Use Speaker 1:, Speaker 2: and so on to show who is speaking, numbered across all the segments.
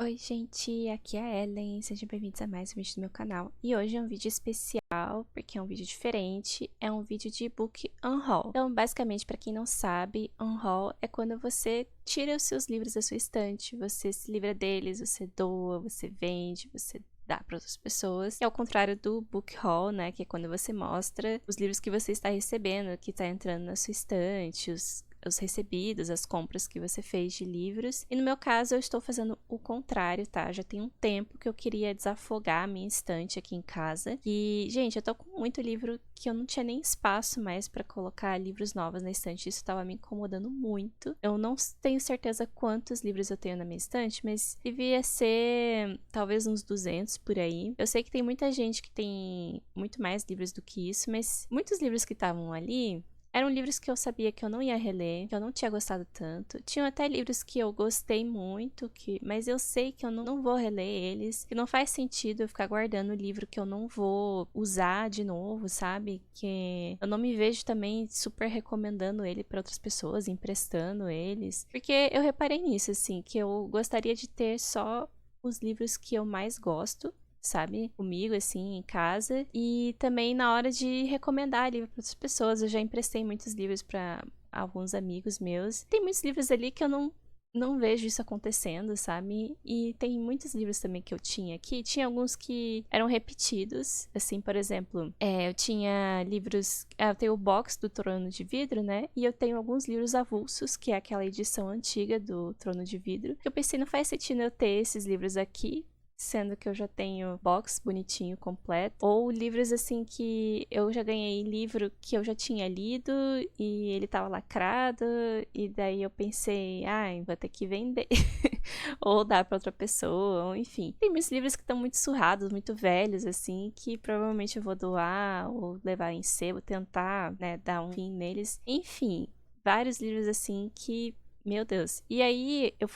Speaker 1: Oi gente, aqui é a Ellen, sejam bem-vindos a mais um vídeo do meu canal. E hoje é um vídeo especial, porque é um vídeo diferente, é um vídeo de book unhaul. Então, basicamente, para quem não sabe, unhaul é quando você tira os seus livros da sua estante, você se livra deles, você doa, você vende, você dá para outras pessoas. É ao contrário do book haul, né, que é quando você mostra os livros que você está recebendo, que está entrando na sua estante, os recebidos, as compras que você fez de livros. E no meu caso, eu estou fazendo o contrário, tá? Já tem um tempo que eu queria desafogar a minha estante aqui em casa. E, gente, eu tô com muito livro que eu não tinha nem espaço mais para colocar livros novos na estante. Isso tava me incomodando muito. Eu não tenho certeza quantos livros eu tenho na minha estante, mas devia ser talvez uns 200 por aí. Eu sei que tem muita gente que tem muito mais livros do que isso, mas muitos livros que estavam ali eram livros que eu sabia que eu não ia reler, que eu não tinha gostado tanto. Tinham até livros que eu gostei muito, mas eu sei que eu não vou reler eles, que não faz sentido eu ficar guardando o livro que eu não vou usar de novo, sabe? Que eu não me vejo também super recomendando ele para outras pessoas, emprestando eles. Porque eu reparei nisso, assim, que eu gostaria de ter só os livros que eu mais gosto, sabe? Comigo, assim, em casa. E também na hora de recomendar livro para outras pessoas. Eu já emprestei muitos livros para alguns amigos meus. Tem muitos livros ali que eu não vejo isso acontecendo, sabe? E tem muitos livros também que eu tinha aqui. Tinha alguns que eram repetidos. Assim, por exemplo, eu tinha livros. Eu tenho o box do Trono de Vidro, né? E eu tenho alguns livros avulsos, que é aquela edição antiga do Trono de Vidro. Que eu pensei, não faz sentido eu ter esses livros aqui, sendo que eu já tenho box bonitinho, completo. Ou livros assim que eu já ganhei livro que eu já tinha lido e ele tava lacrado, e daí eu pensei, ai, vou ter que vender. Ou dar pra outra pessoa, ou enfim. Tem muitos livros que estão muito surrados, muito velhos, assim, que provavelmente eu vou doar ou levar em sebo, tentar, né, dar um fim neles. Enfim, vários livros assim que, meu Deus. E aí eu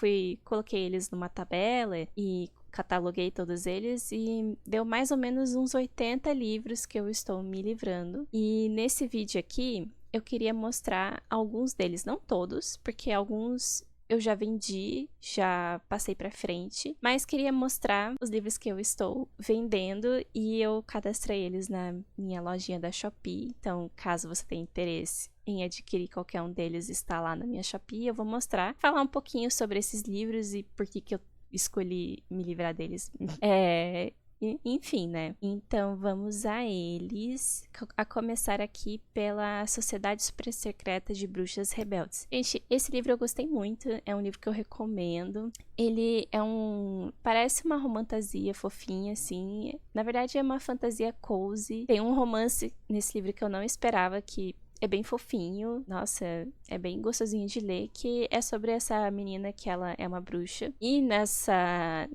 Speaker 1: coloquei eles numa tabela e cataloguei todos eles e deu mais ou menos uns 80 livros que eu estou me livrando. E nesse vídeo aqui, eu queria mostrar alguns deles, não todos, porque alguns eu já vendi, já passei pra frente, mas queria mostrar os livros que eu estou vendendo e eu cadastrei eles na minha lojinha da Shopee. Então, caso você tenha interesse em adquirir qualquer um deles, está lá na minha Shopee, eu vou mostrar, falar um pouquinho sobre esses livros e por que eu escolhi me livrar deles. Enfim, né? Então vamos a eles. A começar aqui pela Sociedade Super Secreta de Bruxas Rebeldes. Gente, esse livro eu gostei muito. É um livro que eu recomendo. Ele é parece uma romantasia fofinha, assim. Na verdade, é uma fantasia cozy. Tem um romance nesse livro que eu não esperava, que é bem fofinho, nossa, é bem gostosinho de ler, que é sobre essa menina que ela é uma bruxa. E nessa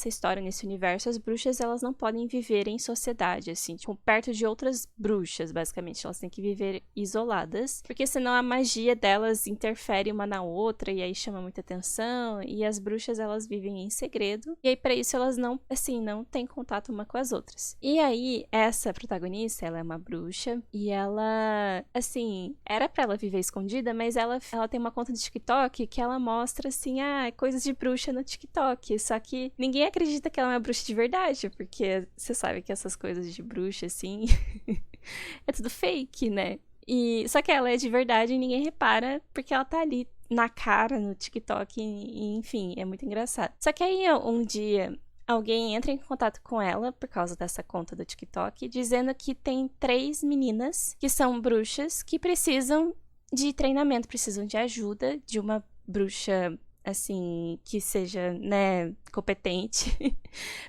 Speaker 1: história, nesse universo, as bruxas, elas não podem viver em sociedade, assim, tipo, perto de outras bruxas, basicamente. Elas têm que viver isoladas, porque senão a magia delas interfere uma na outra, e aí chama muita atenção, e as bruxas, elas vivem em segredo, e aí pra isso elas não têm contato uma com as outras. E aí, essa protagonista, ela é uma bruxa, e ela, assim, era pra ela viver escondida, mas ela tem uma conta de TikTok que ela mostra, assim, coisas de bruxa no TikTok. Só que ninguém acredita que ela é uma bruxa de verdade, porque você sabe que essas coisas de bruxa, assim, é tudo fake, né? Só que ela é de verdade e ninguém repara, porque ela tá ali na cara no TikTok, enfim, é muito engraçado. Só que aí, um dia, alguém entra em contato com ela por causa dessa conta do TikTok, dizendo que tem 3 meninas que são bruxas que precisam de treinamento, precisam de ajuda de uma bruxa, assim, que seja, né, competente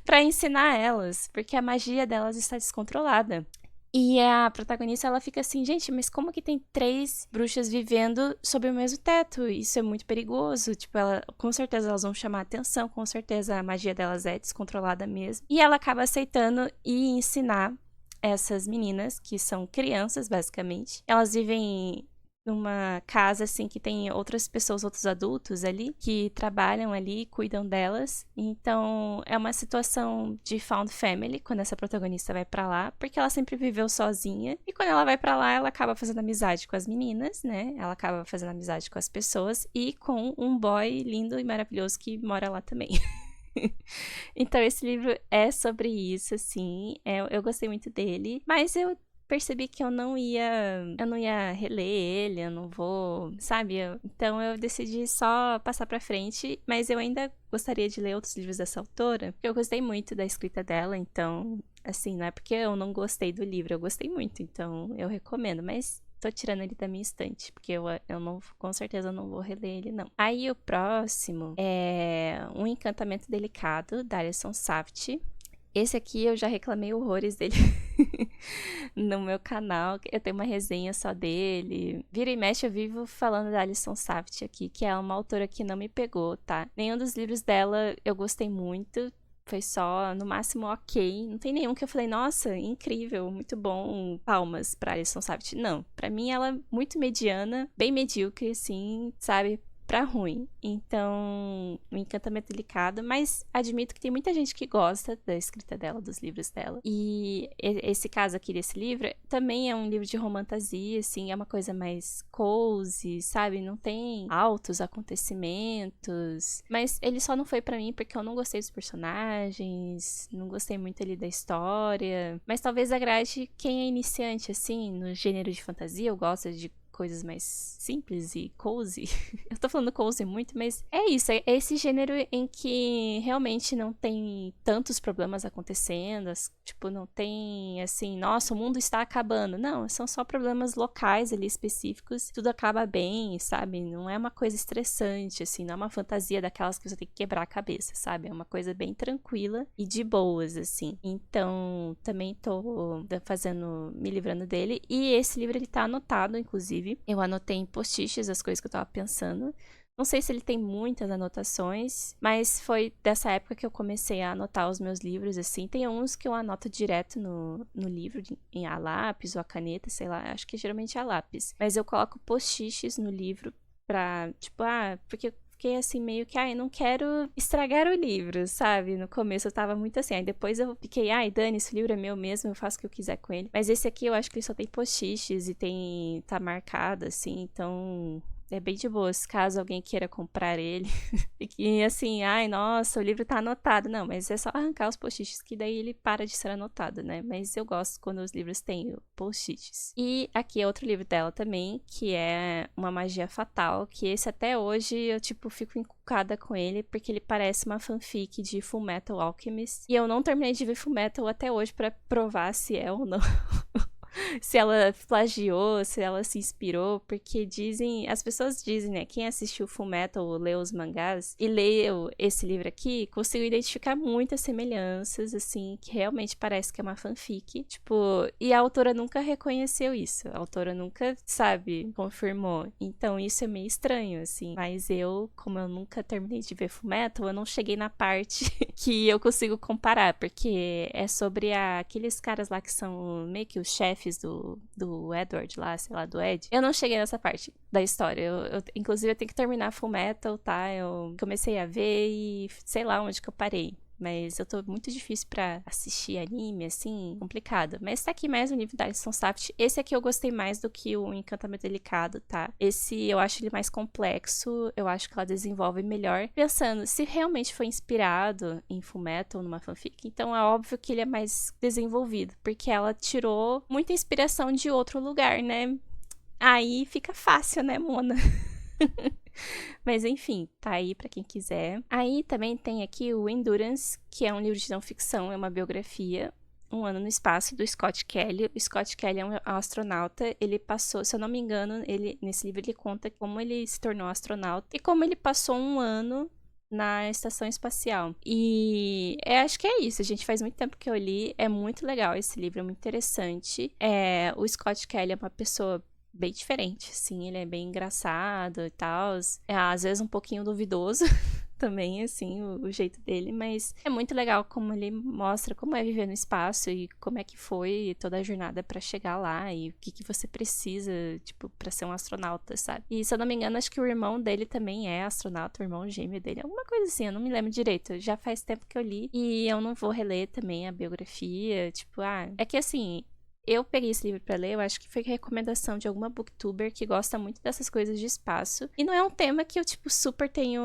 Speaker 1: para ensinar elas, porque a magia delas está descontrolada. E a protagonista, ela fica assim, gente, mas como que tem 3 bruxas vivendo sob o mesmo teto? Isso é muito perigoso. Tipo, com certeza elas vão chamar atenção, com certeza a magia delas é descontrolada mesmo. E ela acaba aceitando e ensinar essas meninas, que são crianças, basicamente. Elas vivem numa casa, assim, que tem outras pessoas, outros adultos ali, que trabalham ali, cuidam delas. Então, é uma situação de found family, quando essa protagonista vai pra lá, porque ela sempre viveu sozinha. E quando ela vai pra lá, ela acaba fazendo amizade com as meninas, né? Ela acaba fazendo amizade com as pessoas e com um boy lindo e maravilhoso que mora lá também. Então, esse livro é sobre isso, assim. Eu gostei muito dele, mas eu percebi que eu não ia reler ele, eu não vou, sabe? Então eu decidi só passar pra frente, mas eu ainda gostaria de ler outros livros dessa autora, porque eu gostei muito da escrita dela, então, assim, não é porque eu não gostei do livro, eu gostei muito, então eu recomendo, mas tô tirando ele da minha estante, porque eu não, com certeza não vou reler ele, não. Aí o próximo é Um Encantamento Delicado, da Alison Saft. Esse aqui eu já reclamei horrores dele no meu canal. Eu tenho uma resenha só dele. Vira e mexe eu vivo falando da Alison Saft aqui, que é uma autora que não me pegou, tá? Nenhum dos livros dela eu gostei muito. Foi só, no máximo, ok. Não tem nenhum que eu falei, nossa, incrível, muito bom, palmas pra Alison Saft. Não, pra mim ela é muito mediana, bem medíocre, assim, sabe? Pra ruim. Então, um encantamento delicado, mas admito que tem muita gente que gosta da escrita dela, dos livros dela. E esse caso aqui desse livro também é um livro de romantasia, assim, é uma coisa mais cozy, sabe? Não tem altos acontecimentos, mas ele só não foi pra mim porque eu não gostei dos personagens, não gostei muito ali da história, mas talvez agrade quem é iniciante, assim, no gênero de fantasia, eu gosto de coisas mais simples e cozy. Eu tô falando cozy muito, mas é isso. É esse gênero em que realmente não tem tantos problemas acontecendo. Tipo, não tem assim, nossa, o mundo está acabando. Não, são só problemas locais ali específicos. Tudo acaba bem, sabe? Não é uma coisa estressante, assim. Não é uma fantasia daquelas que você tem que quebrar a cabeça, sabe? É uma coisa bem tranquila e de boas, assim. Então, também tô me livrando dele. E esse livro, ele tá anotado, inclusive. Eu anotei em post-its as coisas que eu tava pensando. Não sei se ele tem muitas anotações, mas foi dessa época que eu comecei a anotar os meus livros, assim. Tem uns que eu anoto direto no livro, em a lápis ou a caneta, sei lá. Acho que geralmente é a lápis. Mas eu coloco post-its no livro pra, tipo, porque eu fiquei assim, meio que, eu não quero estragar o livro, sabe? No começo eu tava muito assim, aí depois eu fiquei, dane, esse livro é meu mesmo, eu faço o que eu quiser com ele. Mas esse aqui eu acho que ele só tem post-its e tá marcado, assim, então é bem de boa, se caso alguém queira comprar ele. E que assim, nossa, o livro tá anotado. Não, mas é só arrancar os post-its que daí ele para de ser anotado, né? Mas eu gosto quando os livros têm post-its. E aqui é outro livro dela também, que é Uma Magia Fatal, que esse até hoje eu, tipo, fico encucada com ele, porque ele parece uma fanfic de Fullmetal Alchemist. E eu não terminei de ver Fullmetal até hoje pra provar se é ou não. Se ela plagiou, se ela se inspirou, porque as pessoas dizem, né, quem assistiu Fullmetal ou leu os mangás e leu esse livro aqui, conseguiu identificar muitas semelhanças, assim, que realmente parece que é uma fanfic, tipo, e a autora nunca reconheceu isso, a autora nunca, sabe, confirmou, então isso é meio estranho, assim, mas como eu nunca terminei de ver Fullmetal, eu não cheguei na parte que eu consigo comparar, porque é sobre aqueles caras lá que são meio que os chefes do Edward lá, sei lá, do Ed. Eu não cheguei nessa parte da história. Inclusive, eu tenho que terminar Fullmetal, tá? Eu comecei a ver e sei lá onde que eu parei. Mas eu tô muito difícil pra assistir anime, assim, complicado. Mas tá aqui mais um livro da Alison Saft. Esse aqui eu gostei mais do que o Encantamento Delicado, tá? Esse eu acho ele mais complexo, eu acho que ela desenvolve melhor. Pensando, se realmente foi inspirado em Fullmetal, numa fanfic, então é óbvio que ele é mais desenvolvido, porque ela tirou muita inspiração de outro lugar, né? Aí fica fácil, né, Mona? Mas enfim, tá aí pra quem quiser. Aí também tem aqui o Endurance, que é um livro de não ficção, é uma biografia. Um Ano no Espaço, do Scott Kelly. O Scott Kelly é um astronauta. Ele passou, se eu não me engano, nesse livro ele conta como ele se tornou astronauta e como ele passou um ano na estação espacial. E acho que é isso, gente. Faz muito tempo que eu li. É muito legal esse livro, é muito interessante. O Scott Kelly é uma pessoa bem diferente, assim, ele é bem engraçado e tal. Às vezes um pouquinho duvidoso também, assim, o jeito dele, mas é muito legal como ele mostra como é viver no espaço e como é que foi toda a jornada pra chegar lá e o que você precisa, tipo, pra ser um astronauta, sabe? E se eu não me engano, acho que o irmão dele também é astronauta, o irmão gêmeo dele, alguma coisa assim, eu não me lembro direito, já faz tempo que eu li e eu não vou reler também a biografia, tipo, é que assim, eu peguei esse livro pra ler, eu acho que foi recomendação de alguma booktuber que gosta muito dessas coisas de espaço. E não é um tema que eu, tipo, super tenho...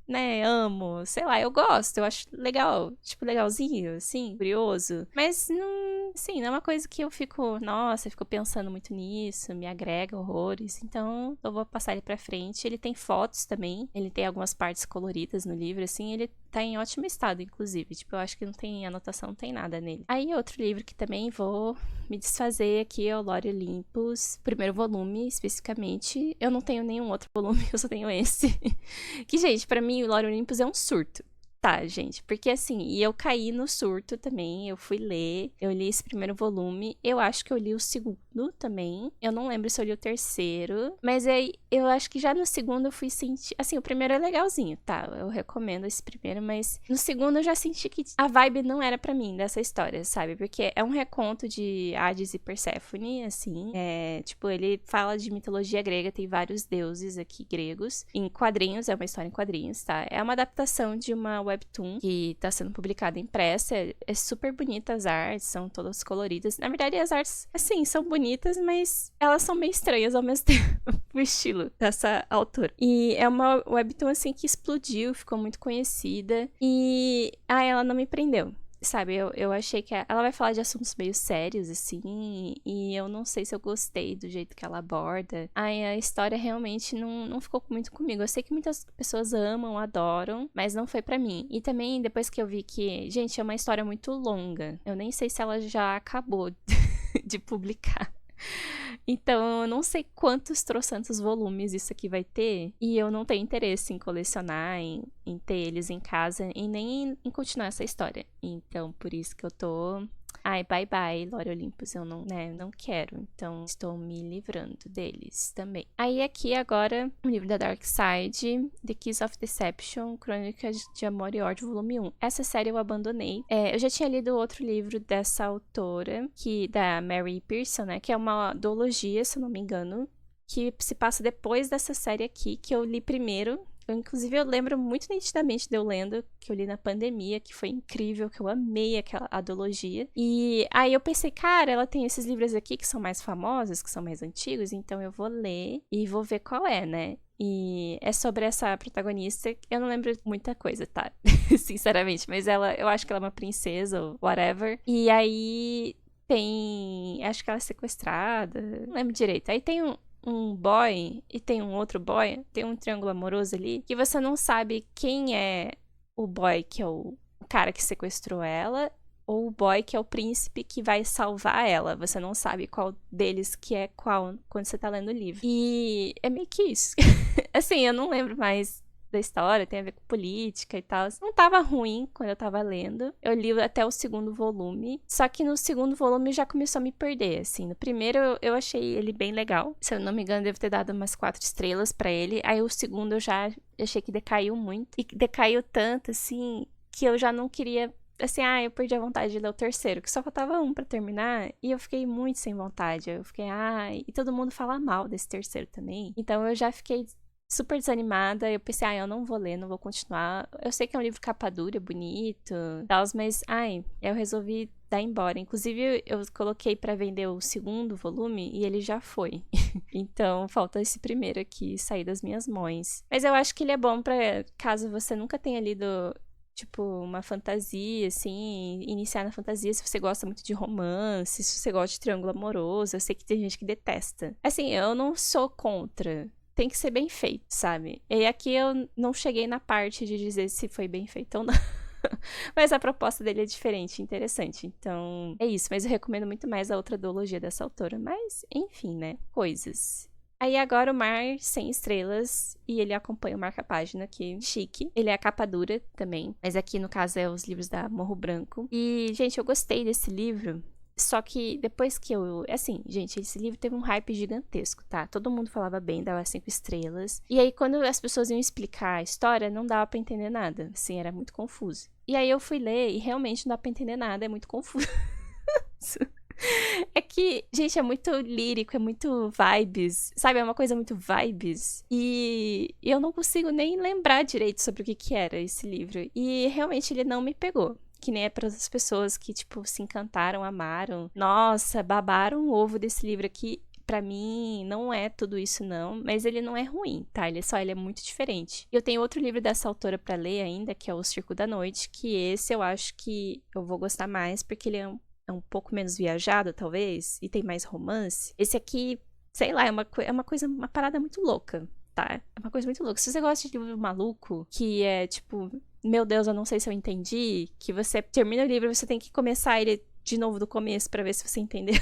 Speaker 1: né, amo, sei lá, eu gosto, eu acho legal, tipo, legalzinho, assim, curioso. Mas não, assim, não é uma coisa que eu fico, nossa, eu fico pensando muito nisso, me agrega horrores. Então, eu vou passar ele pra frente. Ele tem fotos também, ele tem algumas partes coloridas no livro, assim, ele tá em ótimo estado, inclusive. Tipo, eu acho que não tem anotação, não tem nada nele. Aí, outro livro que também vou me desfazer aqui é o Lore Olympus, primeiro volume, especificamente. Eu não tenho nenhum outro volume, eu só tenho esse. Que, gente, pra mim, o Lore Olympus é um surto. Tá, gente, porque assim, e eu caí no surto também, eu fui ler, eu li esse primeiro volume, eu acho que eu li o segundo também, eu não lembro se eu li o terceiro, mas aí eu acho que já no segundo eu fui sentir, assim, o primeiro é legalzinho, tá, eu recomendo esse primeiro, mas no segundo eu já senti que a vibe não era pra mim dessa história, sabe, porque é um reconto de Hades e Perséfone, assim, tipo, ele fala de mitologia grega, tem vários deuses aqui gregos, em quadrinhos, é uma história em quadrinhos, tá, é uma adaptação de uma webtoon que tá sendo publicada impressa. É super bonita as artes, são todas coloridas. Na verdade, as artes, assim, são bonitas, mas elas são meio estranhas ao mesmo tempo, o estilo dessa autora. E é uma webtoon, assim, que explodiu, ficou muito conhecida. E, ela não me prendeu. Sabe, eu achei que ela vai falar de assuntos meio sérios, assim, e eu não sei se eu gostei do jeito que ela aborda. Aí a história realmente não ficou muito comigo. Eu sei que muitas pessoas amam, adoram, mas não foi pra mim. E também, depois que eu vi que, gente, é uma história muito longa. Eu nem sei se ela já acabou de publicar. Então, eu não sei quantos trocentos volumes isso aqui vai ter. E eu não tenho interesse em colecionar, em ter eles em casa, e nem em continuar essa história. Então, por isso que eu tô... Ai, bye bye, Lore Olympus, eu não, né, não quero. Então, estou me livrando deles também. Aí, aqui agora, o livro da Dark Side, The Kiss of Deception, Crônicas de Amor e Ódio, volume 1. Essa série eu abandonei. Eu já tinha lido outro livro dessa autora, da Mary Pearson, né, que é uma duologia, se eu não me engano, que se passa depois dessa série aqui, que eu li primeiro. Inclusive, eu lembro muito nitidamente de eu lendo, que eu li na pandemia, que foi incrível, que eu amei aquela adologia. E aí eu pensei, cara, ela tem esses livros aqui que são mais famosos, que são mais antigos, então eu vou ler e vou ver qual é, né? E é sobre essa protagonista, eu não lembro muita coisa, tá? Sinceramente, mas eu acho que ela é uma princesa ou whatever. E aí acho que ela é sequestrada, não lembro direito. Aí tem um boy e tem um outro boy, tem um triângulo amoroso ali, que você não sabe quem é o boy que é o cara que sequestrou ela, ou o boy que é o príncipe que vai salvar ela. Você não sabe qual deles que é qual quando você tá lendo o livro. E é meio que isso. Assim, eu não lembro mais da história, tem a ver com política e tal. Não tava ruim quando eu tava lendo. Eu li até o segundo volume. Só que no segundo volume já começou a me perder, assim. No primeiro eu achei ele bem legal. Se eu não me engano, devo ter dado umas 4 estrelas pra ele. Aí o segundo eu já achei que decaiu muito. E decaiu tanto, assim, que eu já não queria... Assim, eu perdi a vontade de ler o terceiro, que só faltava um pra terminar, e eu fiquei muito sem vontade. Eu fiquei, e todo mundo fala mal desse terceiro também. Então eu já fiquei super desanimada. Eu pensei, eu não vou ler, não vou continuar. Eu sei que é um livro capa dura, bonito, tal, mas, eu resolvi dar embora. Inclusive, eu coloquei pra vender o segundo volume e ele já foi. Então, falta esse primeiro aqui sair das minhas mãos. Mas eu acho que ele é bom pra caso você nunca tenha lido... Tipo, uma fantasia, assim, iniciar na fantasia se você gosta muito de romance, se você gosta de triângulo amoroso. Eu sei que tem gente que detesta. Assim, eu não sou contra. Tem que ser bem feito, sabe? E aqui eu não cheguei na parte de dizer se foi bem feito ou não. Mas a proposta dele é diferente, interessante. Então, é isso. Mas eu recomendo muito mais a outra duologia dessa autora. Mas, enfim, né? Coisas. Aí agora o Mar 100 estrelas e ele acompanha o marca-página aqui, chique. Ele é a capa dura também, mas aqui no caso é os livros da Morro Branco. E, gente, eu gostei desse livro, só que depois que assim, gente, esse livro teve um hype gigantesco, tá? Todo mundo falava bem, dava 5 estrelas. E aí quando as pessoas iam explicar a história, não dava pra entender nada, assim, era muito confuso. E aí eu fui ler e realmente não dá pra entender nada, é muito confuso. É que, gente, é muito lírico, é muito vibes, sabe? É uma coisa muito vibes. E eu não consigo nem lembrar direito sobre o que era esse livro. E realmente ele não me pegou. Que nem é para as pessoas que, tipo, se encantaram, amaram. Nossa, babaram o ovo desse livro aqui. pra mim não é tudo isso não, mas ele não é ruim, tá? Ele é muito diferente. Eu tenho outro livro dessa autora pra ler ainda, que é O Circo da Noite, que esse eu acho que eu vou gostar mais, porque ele é um pouco menos viajado, talvez, e tem mais romance. Esse aqui, sei lá, uma parada muito louca, tá? É uma coisa muito louca. Se você gosta de livro maluco, que é tipo, meu Deus, eu não sei se eu entendi, que você termina o livro e você tem que começar ele de novo do começo pra ver se você entendeu.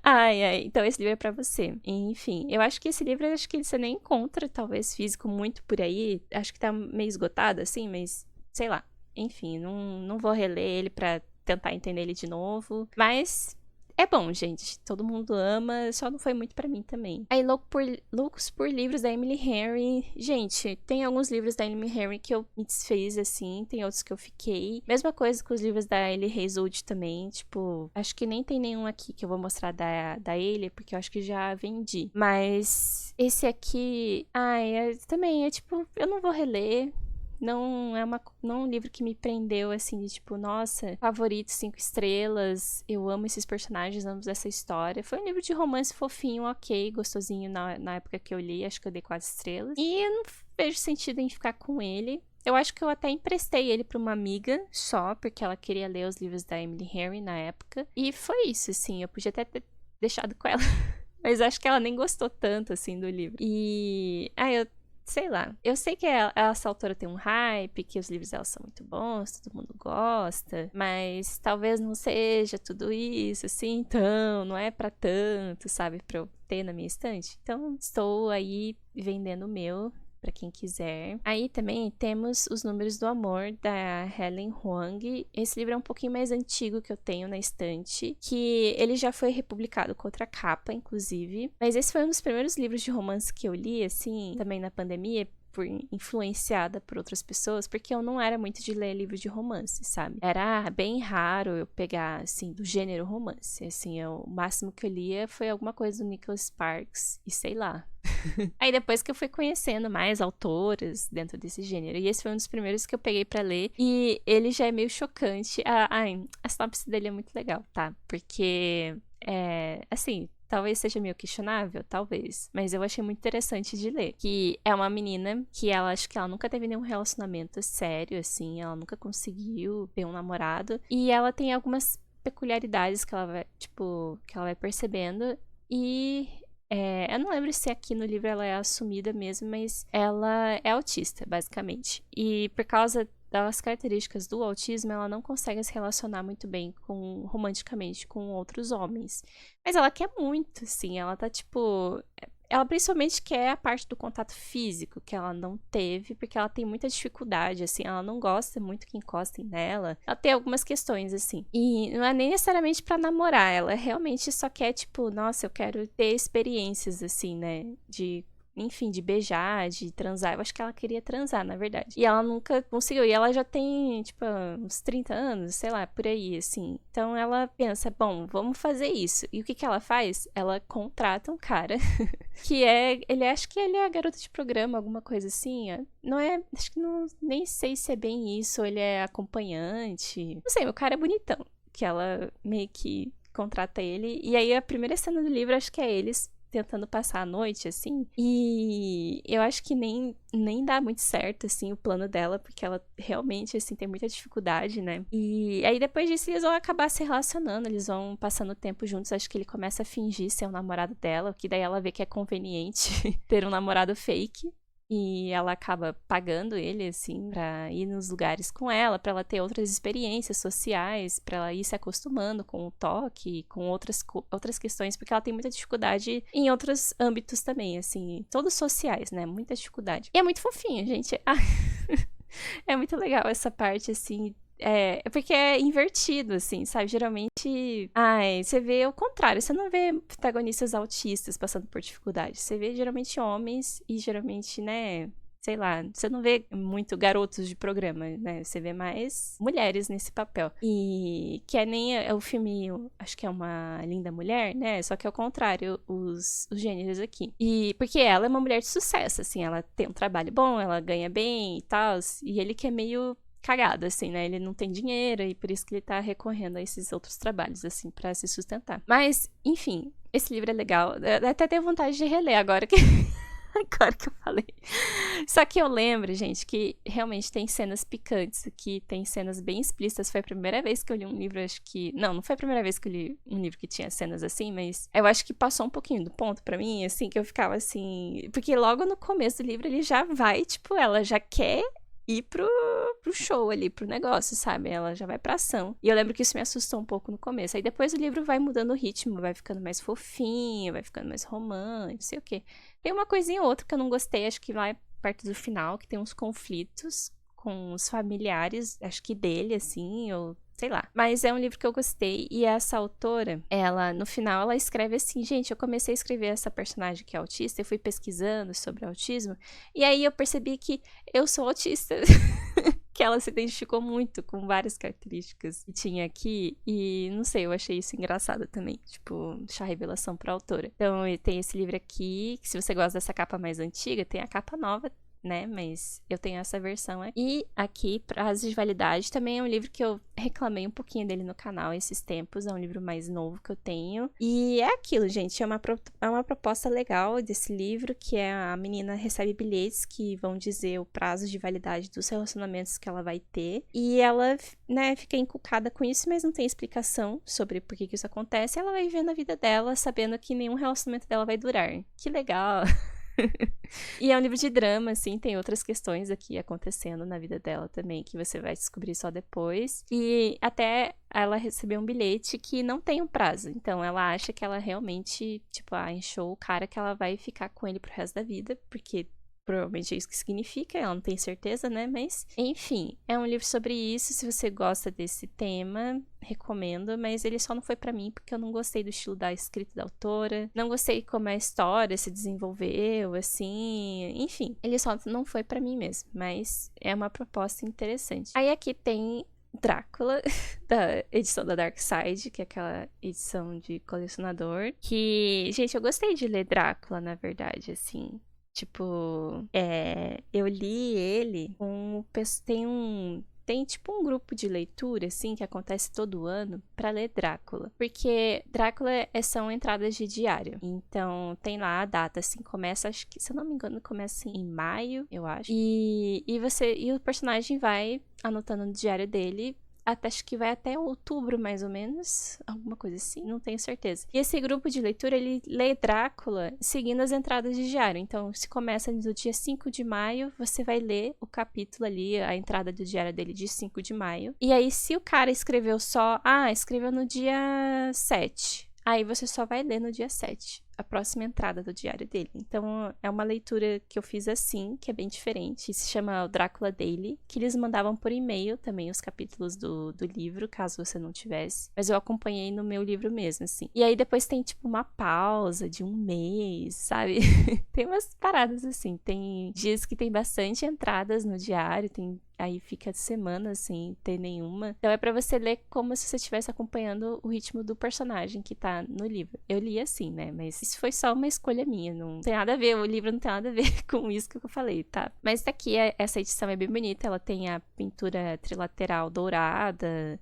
Speaker 1: Ai, ai, então esse livro é pra você. Enfim, eu acho que esse livro, acho que você nem encontra, talvez, físico muito por aí. Acho que tá meio esgotado, assim, mas sei lá. Enfim, não vou reler ele pra tentar entender ele de novo. Mas é bom, gente. Todo mundo ama, só não foi muito pra mim também. Aí, Loucos por Livros da Emily Henry. Gente, tem alguns livros da Emily Henry que eu me desfiz, assim. Tem outros que eu fiquei. Mesma coisa com os livros da Ellie Hazelwood também. Tipo, acho que nem tem nenhum aqui que eu vou mostrar da Ellie, porque eu acho que já vendi. Mas esse aqui, ai, também é tipo, eu não vou reler. Não é um livro que me prendeu, assim, de tipo, nossa, favorito, 5 estrelas, eu amo esses personagens, amo essa história. Foi um livro de romance fofinho, ok, gostosinho na época que eu li, acho que eu dei 4 estrelas. E eu não vejo sentido em ficar com ele. Eu acho que eu até emprestei ele pra uma amiga só, porque ela queria ler os livros da Emily Henry na época. E foi isso, assim, eu podia até ter deixado com ela. Mas acho que ela nem gostou tanto, assim, do livro. E... eu sei lá. Eu sei que essa autora tem um hype, que os livros dela são muito bons, todo mundo gosta, mas talvez não seja tudo isso, assim, então, não é pra tanto, sabe, pra eu ter na minha estante. Então, estou aí vendendo o meu, pra quem quiser. Aí também temos Os Números do Amor, da Helen Hoang. Esse livro é um pouquinho mais antigo que eu tenho na estante, que ele já foi republicado com outra capa, inclusive. Mas esse foi um dos primeiros livros de romance que eu li, assim, também na pandemia, influenciada por outras pessoas, porque eu não era muito de ler livros de romance, sabe? Era bem raro eu pegar, assim, do gênero romance. Assim, o máximo que eu lia foi alguma coisa do Nicholas Sparks, e sei lá. Aí depois que eu fui conhecendo mais autoras dentro desse gênero, e esse foi um dos primeiros que eu peguei pra ler, e ele já é meio chocante. A sinopse dele é muito legal, tá? Porque, assim, talvez seja meio questionável, talvez. Mas eu achei muito interessante de ler. Que é uma menina que acho que ela nunca teve nenhum relacionamento sério, assim. Ela nunca conseguiu ter um namorado. E ela tem algumas peculiaridades que ela vai, tipo, que ela vai percebendo. E eu não lembro se aqui no livro ela é assumida mesmo, mas ela é autista, basicamente. E por causa das características do autismo, ela não consegue se relacionar muito bem romanticamente com outros homens. Mas ela quer muito, assim, ela tá tipo... Ela principalmente quer a parte do contato físico que ela não teve, porque ela tem muita dificuldade, assim, ela não gosta muito que encostem nela. Ela tem algumas questões, assim. E não é nem necessariamente pra namorar, ela realmente só quer, tipo, nossa, eu quero ter experiências, assim, né, enfim, de beijar, de transar. Eu acho que ela queria transar, na verdade. E ela nunca conseguiu. E ela já tem, tipo, uns 30 anos, sei lá, por aí, assim. Então ela pensa, bom, vamos fazer isso. E o que ela faz? Ela contrata um cara que acho que ele é a garota de programa, alguma coisa assim. Não é, acho que não, nem sei se é bem isso, ou ele é acompanhante. Não sei, o cara é bonitão. Que ela meio que contrata ele. E aí a primeira cena do livro, acho que é eles tentando passar a noite, assim. E eu acho que nem dá muito certo, assim, o plano dela, porque ela realmente, assim, tem muita dificuldade, né? E aí depois disso eles vão acabar se relacionando, eles vão passando tempo juntos. Acho que ele começa a fingir ser o namorado dela, que daí ela vê que é conveniente ter um namorado fake. E ela acaba pagando ele, assim, pra ir nos lugares com ela, pra ela ter outras experiências sociais, pra ela ir se acostumando com o toque, com outras questões, porque ela tem muita dificuldade em outros âmbitos também, assim, todos sociais, né? Muita dificuldade. E é muito fofinho, gente. É muito legal essa parte, assim. Porque é invertido, assim, sabe? Geralmente, você vê o contrário. Você não vê protagonistas autistas passando por dificuldade. Você vê geralmente homens e geralmente, né, sei lá, você não vê muito garotos de programa, né? Você vê mais mulheres nesse papel. E que nem o filme, acho que é Uma Linda Mulher, né? Só que é o contrário, os gêneros aqui. E porque ela é uma mulher de sucesso, assim, ela tem um trabalho bom, ela ganha bem e tal. E ele que é meio cagado, assim, né? Ele não tem dinheiro e por isso que ele tá recorrendo a esses outros trabalhos, assim, pra se sustentar. Mas, enfim, Esse livro é legal. Eu até tenho vontade de reler agora que... Agora que eu falei. Só que eu lembro, gente, que realmente tem cenas picantes aqui, tem cenas bem explícitas. Foi a primeira vez que eu li um livro, acho que... Não foi a primeira vez que eu li um livro que tinha cenas assim, mas eu acho que passou um pouquinho do ponto pra mim, assim, que eu ficava assim... Porque logo no começo do livro ele já vai, tipo, ela já quer ir pro show ali, pro negócio, sabe? Ela já vai pra ação. E eu lembro que isso me assustou um pouco no começo. Aí depois o livro vai mudando o ritmo, vai ficando mais fofinho, vai ficando mais romântico, não sei o quê. Tem uma coisinha ou outra que eu não gostei, acho que lá perto do final, que tem uns conflitos com os familiares, acho que dele, assim, ou sei lá. Mas é um livro que eu gostei, e essa autora, ela, no final, ela escreve assim, gente, eu comecei a escrever essa personagem que é autista, eu fui pesquisando sobre autismo, e aí eu percebi que eu sou autista. Que ela se identificou muito com várias características que tinha aqui, e não sei, eu achei isso engraçado também, tipo, deixar a revelação pra autora. Então, tem esse livro aqui, que se você gosta dessa capa mais antiga, tem a capa nova, né, mas eu tenho essa versão aqui. E aqui, Prazo de Validade, também é um livro que eu reclamei um pouquinho dele no canal esses tempos, é um livro mais novo que eu tenho. E é aquilo, gente, é uma proposta legal desse livro, que é a menina recebe bilhetes que vão dizer o prazo de validade dos relacionamentos que ela vai ter. E ela, né, fica encucada com isso, mas não tem explicação sobre por que isso acontece. Ela vai vivendo a vida dela, sabendo que nenhum relacionamento dela vai durar. Que legal! E é um livro de drama, assim, tem outras questões aqui acontecendo na vida dela também, que você vai descobrir só depois. E até ela recebeu um bilhete que não tem um prazo, então ela acha que ela realmente, tipo, encheu o cara que ela vai ficar com ele pro resto da vida, porque provavelmente é isso que significa, ela não tem certeza, né? Mas, enfim, é um livro sobre isso. Se você gosta desse tema, recomendo, mas ele só não foi pra mim porque eu não gostei do estilo da escrita da autora, não gostei como a história se desenvolveu, assim, enfim, ele só não foi pra mim mesmo, mas é uma proposta interessante. Aí aqui tem Drácula, da edição da Dark Side, que é aquela edição de colecionador, que, gente, eu gostei de ler Drácula, na verdade, assim. Tipo, eu li ele com... Tem tipo um grupo de leitura, assim, que acontece todo ano pra ler Drácula. Porque Drácula são entradas de diário. Então, tem lá a data, assim, começa, acho que, se eu não me engano, começa em maio, eu acho. E o personagem vai anotando no diário dele, acho que vai até outubro, mais ou menos. Alguma coisa assim, não tenho certeza. E esse grupo de leitura, ele lê Drácula seguindo as entradas de diário. Então, se começa no dia 5 de maio, você vai ler o capítulo ali, a entrada do diário dele de 5 de maio. E aí, se o cara escreveu só... escreveu no dia 7. Aí você só vai ler no dia 7. A próxima entrada do diário dele. Então, é uma leitura que eu fiz assim, que é bem diferente. Se chama o Drácula Daily, que eles mandavam por e-mail também os capítulos do livro, caso você não tivesse. Mas eu acompanhei no meu livro mesmo, assim. E aí depois tem, tipo, uma pausa de um mês, sabe? Tem umas paradas assim. Tem dias que tem bastante entradas no diário, aí fica semanas sem ter nenhuma. Então é pra você ler como se você estivesse acompanhando o ritmo do personagem que tá no livro. Eu li assim, né? Mas isso foi só uma escolha minha. Não tem nada a ver, o livro não tem nada a ver com isso que eu falei, tá? Mas tá aqui, essa edição é bem bonita. Ela tem a pintura trilateral dourada.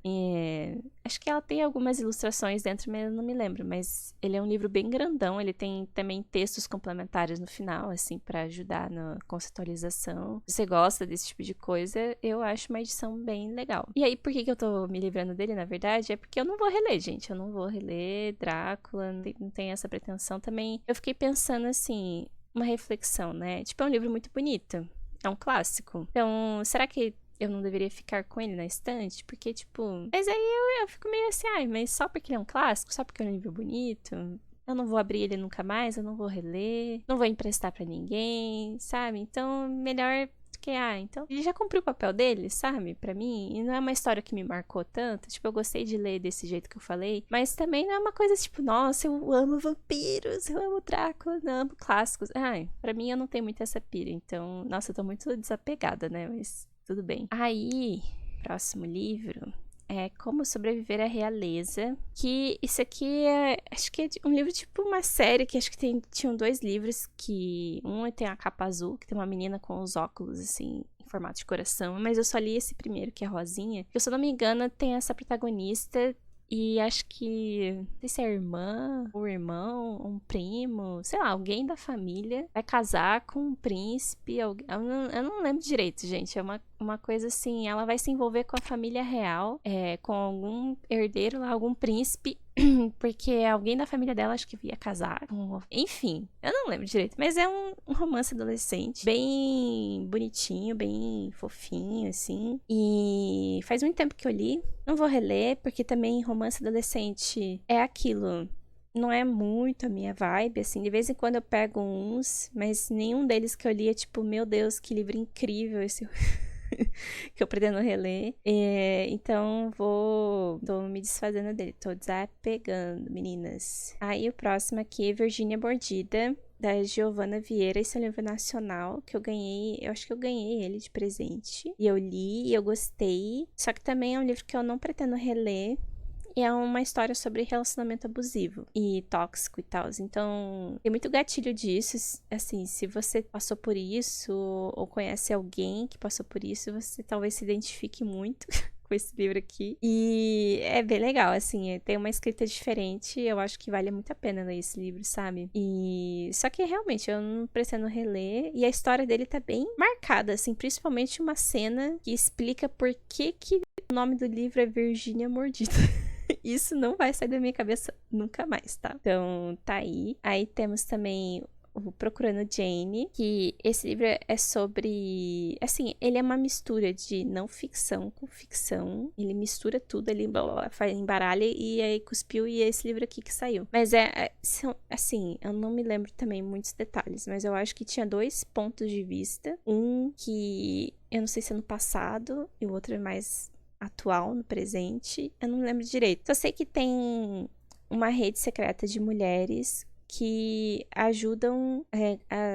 Speaker 1: Acho que ela tem algumas ilustrações dentro, mas eu não me lembro. Mas ele é um livro bem grandão. Ele tem também textos complementares no final, assim, pra ajudar na conceitualização. Se você gosta desse tipo de coisa, eu acho uma edição bem legal. E aí, por que eu tô me livrando dele, na verdade? É porque eu não vou reler, gente. Eu não vou reler Drácula, não tem essa pretensão também. Eu fiquei pensando, assim, uma reflexão, né? Tipo, é um livro muito bonito. É um clássico. Então, será que eu não deveria ficar com ele na estante? Porque, tipo... Mas aí eu fico meio assim, mas só porque ele é um clássico? Só porque é um livro bonito? Eu não vou abrir ele nunca mais, eu não vou reler, não vou emprestar pra ninguém, sabe? Então, melhor que, então, ele já cumpriu o papel dele, sabe? Pra mim, e não é uma história que me marcou tanto, tipo, eu gostei de ler desse jeito que eu falei, mas também não é uma coisa tipo, nossa, eu amo vampiros, eu amo Drácula, eu amo clássicos. Pra mim eu não tenho muito essa pira, então, nossa, eu tô muito desapegada, né? Mas tudo bem. Aí, próximo livro... Como Sobreviver à Realeza, que isso aqui acho que é um livro tipo uma série, que acho que tinham 2 livros, que um tem a capa azul, que tem uma menina com os óculos, assim, em formato de coração, mas eu só li esse primeiro, que é rosinha, que se eu não me engano tem essa protagonista E acho que, não sei se é a irmã, ou irmão, ou um primo, sei lá, alguém da família vai casar com um príncipe. Eu não lembro direito, gente. É uma coisa assim, ela vai se envolver com a família real, com algum herdeiro lá, algum príncipe. Porque alguém da família dela acho que ia casar. Enfim, eu não lembro direito. Mas é um romance adolescente. Bem bonitinho, bem fofinho, assim. E faz muito tempo que eu li. Não vou reler, porque também romance adolescente é aquilo. Não é muito a minha vibe, assim. De vez em quando eu pego uns, mas nenhum deles que eu li é tipo, meu Deus, que livro incrível esse. Que eu pretendo reler. Então tô me desfazendo dele. Tô desapegando, meninas. Aí o próximo aqui é Virgínia Mordida, da Giovana Vieira. Esse é um livro nacional que eu ganhei. Eu acho que eu ganhei ele de presente. E eu li e eu gostei. Só que também é um livro que eu não pretendo reler. E é uma história sobre relacionamento abusivo e tóxico e tal. Então, tem muito gatilho disso. Assim, se você passou por isso ou conhece alguém que passou por isso, você talvez se identifique muito com esse livro aqui. E é bem legal, assim, tem uma escrita diferente. Eu acho que vale muito a pena ler esse livro, sabe? E só que realmente eu não pretendo reler. E a história dele tá bem marcada, assim, principalmente uma cena que explica por que o nome do livro é Virgínia Mordida. Isso não vai sair da minha cabeça nunca mais, tá? Então, tá aí. Aí temos também o Procurando Jane, que esse livro é sobre... Assim, ele é uma mistura de não ficção com ficção. Ele mistura tudo, ele embaralha e aí cuspiu e é esse livro aqui que saiu. Mas assim, eu não me lembro também muitos detalhes, mas eu acho que tinha 2 pontos de vista. Um que eu não sei se é no passado e o outro é mais atual, no presente, eu não lembro direito. Só sei que tem uma rede secreta de mulheres que ajudam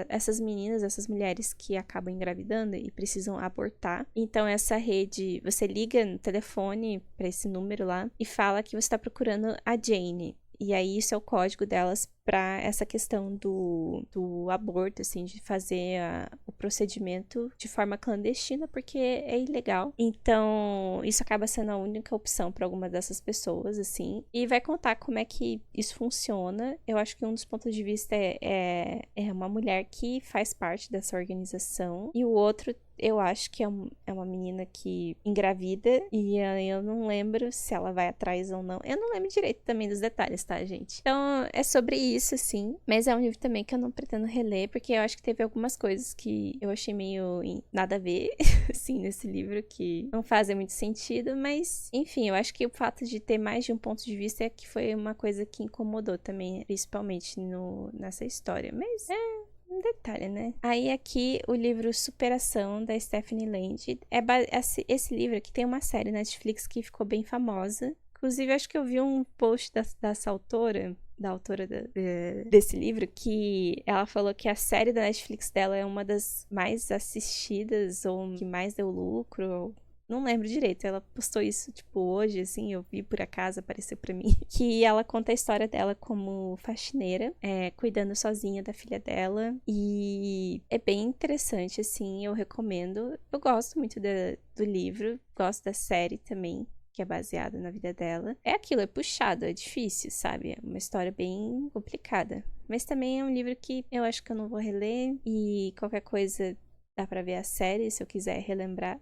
Speaker 1: essas meninas, essas mulheres que acabam engravidando e precisam abortar. Então essa rede, você liga no telefone para esse número lá e fala que você está procurando a Jane. E aí isso é o código delas para essa questão do aborto, assim, de fazer o procedimento de forma clandestina, porque é ilegal. Então, isso acaba sendo a única opção para alguma dessas pessoas, assim. E vai contar como é que isso funciona. Eu acho que um dos pontos de vista é uma mulher que faz parte dessa organização. E o outro, eu acho que é uma menina que engravida. E eu não lembro se ela vai atrás ou não. Eu não lembro direito também dos detalhes, tá, gente? Então, é sobre isso, sim. Mas é um livro também que eu não pretendo reler, porque eu acho que teve algumas coisas que eu achei meio nada a ver, assim, nesse livro, que não fazem muito sentido. Mas, enfim, eu acho que o fato de ter mais de um ponto de vista é que foi uma coisa que incomodou também, principalmente nessa história. Mas um detalhe, né? Aí aqui o livro Superação, da Stephanie Land. Esse livro aqui tem uma série na Netflix que ficou bem famosa. Inclusive, acho que eu vi um post dessa autora, da autora desse livro, que ela falou que a série da Netflix dela é uma das mais assistidas, ou que mais deu lucro. Não lembro direito, ela postou isso, tipo, hoje, assim, eu vi por acaso, apareceu pra mim. Que ela conta a história dela como faxineira, cuidando sozinha da filha dela. E é bem interessante, assim, eu recomendo. Eu gosto muito do livro, gosto da série também, que é baseada na vida dela. É aquilo, é puxado, é difícil, sabe? É uma história bem complicada. Mas também é um livro que eu acho que eu não vou reler. E qualquer coisa dá pra ver a série, se eu quiser relembrar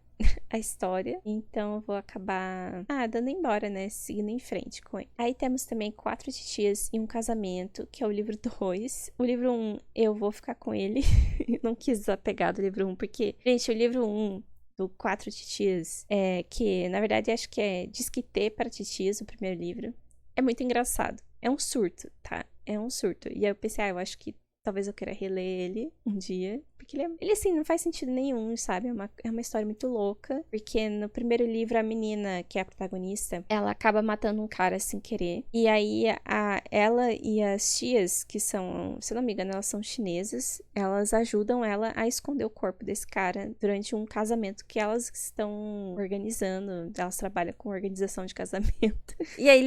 Speaker 1: a história. Então eu vou acabar dando embora, né? Seguindo em frente com ele. Aí temos também 4 Titias e um Casamento, que é o livro 2. O livro 1, eu vou ficar com ele. Não quis desapegar do livro 1, porque, gente, o livro 1 do 4 Titias, que na verdade acho que é Disquite para Titias, o primeiro livro, é muito engraçado. É um surto, tá? É um surto. E aí eu pensei, eu acho que talvez eu queira reler ele um dia. Porque ele assim, não faz sentido nenhum, sabe? É uma história muito louca. Porque no primeiro livro, a menina, que é a protagonista, ela acaba matando um cara sem querer. E aí, ela e as tias, que são, se eu não me engano, elas são chinesas, elas ajudam ela a esconder o corpo desse cara durante um casamento que elas estão organizando. Elas trabalham com organização de casamento. E aí,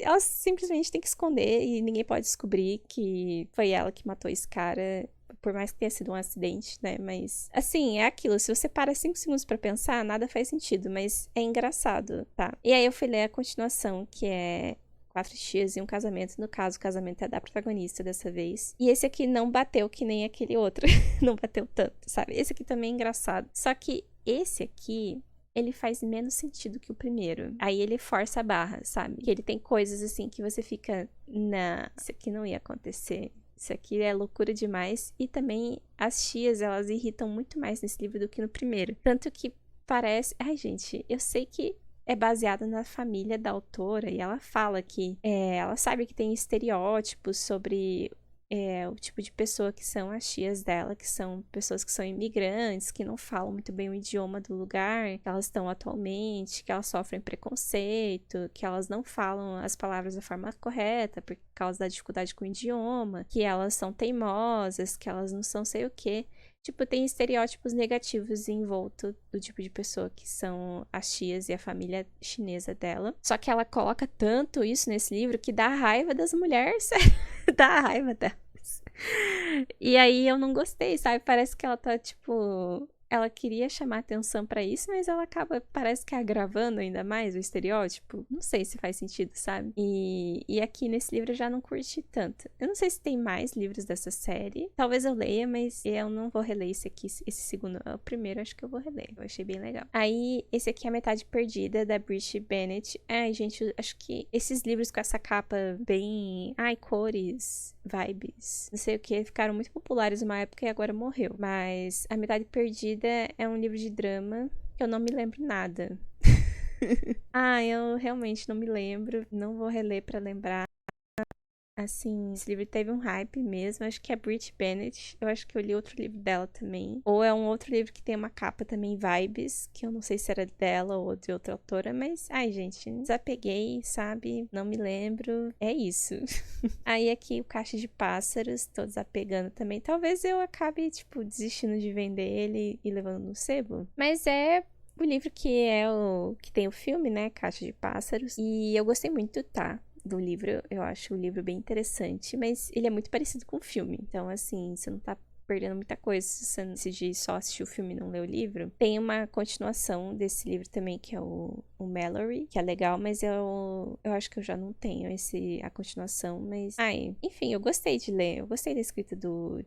Speaker 1: elas simplesmente têm que esconder e ninguém pode descobrir que foi ela que matou esse cara. por mais que tenha sido um acidente, né? Mas, assim, é aquilo. Se você para 5 segundos pra pensar, nada faz sentido, mas é engraçado, tá? E aí eu fui ler a continuação, que é Quatro Tias e um Casamento. No caso, o casamento é da protagonista dessa vez. E esse aqui não bateu que nem aquele outro. Não bateu tanto, sabe? Esse aqui também é engraçado. Só que esse aqui, ele faz menos sentido que o primeiro. Aí ele força a barra, sabe? Que ele tem coisas assim que você fica, não, isso aqui não ia acontecer. Isso aqui é loucura demais. E também as tias, elas irritam muito mais nesse livro do que no primeiro. Tanto que parece... Ai, gente, eu sei que é baseada na família da autora e ela fala que ela sabe que tem estereótipos sobre o tipo de pessoa que são as tias dela, que são pessoas que são imigrantes, que não falam muito bem o idioma do lugar que elas estão atualmente, que elas sofrem preconceito, que elas não falam as palavras da forma correta por causa da dificuldade com o idioma, que elas são teimosas, que elas não são sei o quê. Tipo, tem estereótipos negativos em volta do tipo de pessoa que são as tias e a família chinesa dela. Só que ela coloca tanto isso nesse livro que dá raiva das mulheres, dá raiva delas. E aí eu não gostei, sabe? Parece que ela tá, tipo... Ela queria chamar atenção pra isso, mas ela acaba, parece que agravando ainda mais o estereótipo. Não sei se faz sentido, sabe? E aqui nesse livro eu já não curti tanto. Eu não sei se tem mais livros dessa série. Talvez eu leia, mas eu não vou reler esse aqui, esse segundo. O primeiro acho que eu vou reler. Eu achei bem legal. Aí, esse aqui é A Metade Perdida, da Brit Bennett. Ai, gente, eu acho que esses livros com essa capa bem... Ai, cores, vibes, não sei o que, ficaram muito populares numa época e agora morreu. Mas A Metade Perdida é um livro de drama que eu não me lembro nada. Eu realmente não me lembro. Não vou reler pra lembrar. Assim, esse livro teve um hype mesmo. Acho que é Brit Bennett. Eu acho que eu li outro livro dela também. Ou é um outro livro que tem uma capa também, Vibes, que eu não sei se era dela ou de outra autora, mas, ai, gente, desapeguei, sabe? Não me lembro. É isso. Aí aqui o Caixa de Pássaros, tô desapegando também. Talvez eu acabe, tipo, desistindo de vender ele e levando no sebo. Mas é o livro que é o que tem o filme, né? Caixa de Pássaros. E eu gostei muito, tá? Do livro, eu acho o livro bem interessante, mas ele é muito parecido com o filme, então assim, você não tá perdendo muita coisa se você decidir só assistir o filme e não ler o livro. Tem uma continuação desse livro também, que é o Mallory, que é legal, mas eu acho que eu já não tenho a continuação, mas... enfim, eu gostei de ler, eu gostei da escrita do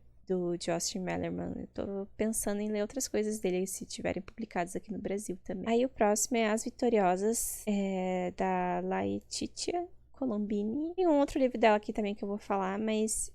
Speaker 1: Josh Malerman. Eu tô pensando em ler outras coisas dele, se tiverem publicadas aqui no Brasil também. Aí o próximo é As Vitoriosas, da Laetitia Colombini. E um outro livro dela aqui também que eu vou falar, mas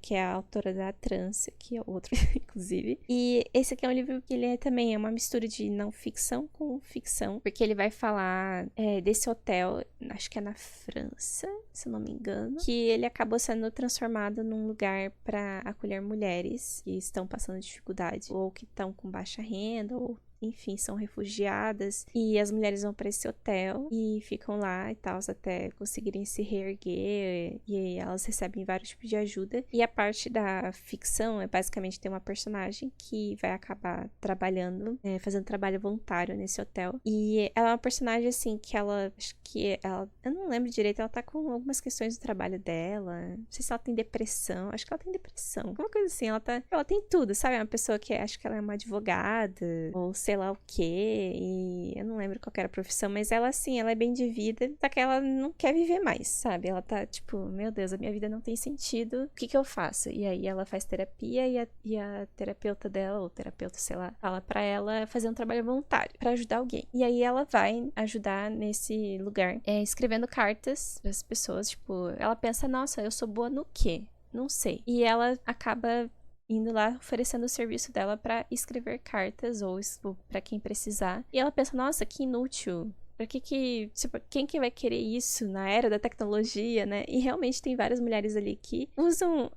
Speaker 1: que é a autora da Trança, que é outro, inclusive. E esse aqui é um livro que ele também é uma mistura de não ficção com ficção, porque ele vai falar desse hotel, acho que é na França, se eu não me engano, que ele acabou sendo transformado num lugar para acolher mulheres que estão passando dificuldade, ou que estão com baixa renda, ou enfim, são refugiadas, e as mulheres vão para esse hotel e ficam lá e tal, até conseguirem se reerguer, e elas recebem vários tipos de ajuda. E a parte da ficção é basicamente ter uma personagem que vai acabar trabalhando, fazendo trabalho voluntário nesse hotel, e ela é uma personagem assim que ela, acho que ela, eu não lembro direito, ela tá com algumas questões do trabalho dela, não sei se ela tem depressão, acho que ela tem depressão, alguma coisa assim, ela tem tudo, sabe? É uma pessoa que acho que ela é uma advogada, ou sei lá o quê, e eu não lembro qual era a profissão, mas ela, assim, ela é bem de vida, só que ela não quer viver mais, sabe? Ela tá, tipo, meu Deus, a minha vida não tem sentido, o que eu faço? E aí ela faz terapia e a terapeuta dela, ou terapeuta, sei lá, fala pra ela fazer um trabalho voluntário, pra ajudar alguém. E aí ela vai ajudar nesse lugar, escrevendo cartas pras pessoas, tipo, ela pensa, nossa, eu sou boa no quê? Não sei. E ela acaba indo lá oferecendo o serviço dela pra escrever cartas ou pra quem precisar. E ela pensa, nossa, que inútil. Pra tipo, quem que vai querer isso na era da tecnologia, né? E realmente tem várias mulheres ali que usam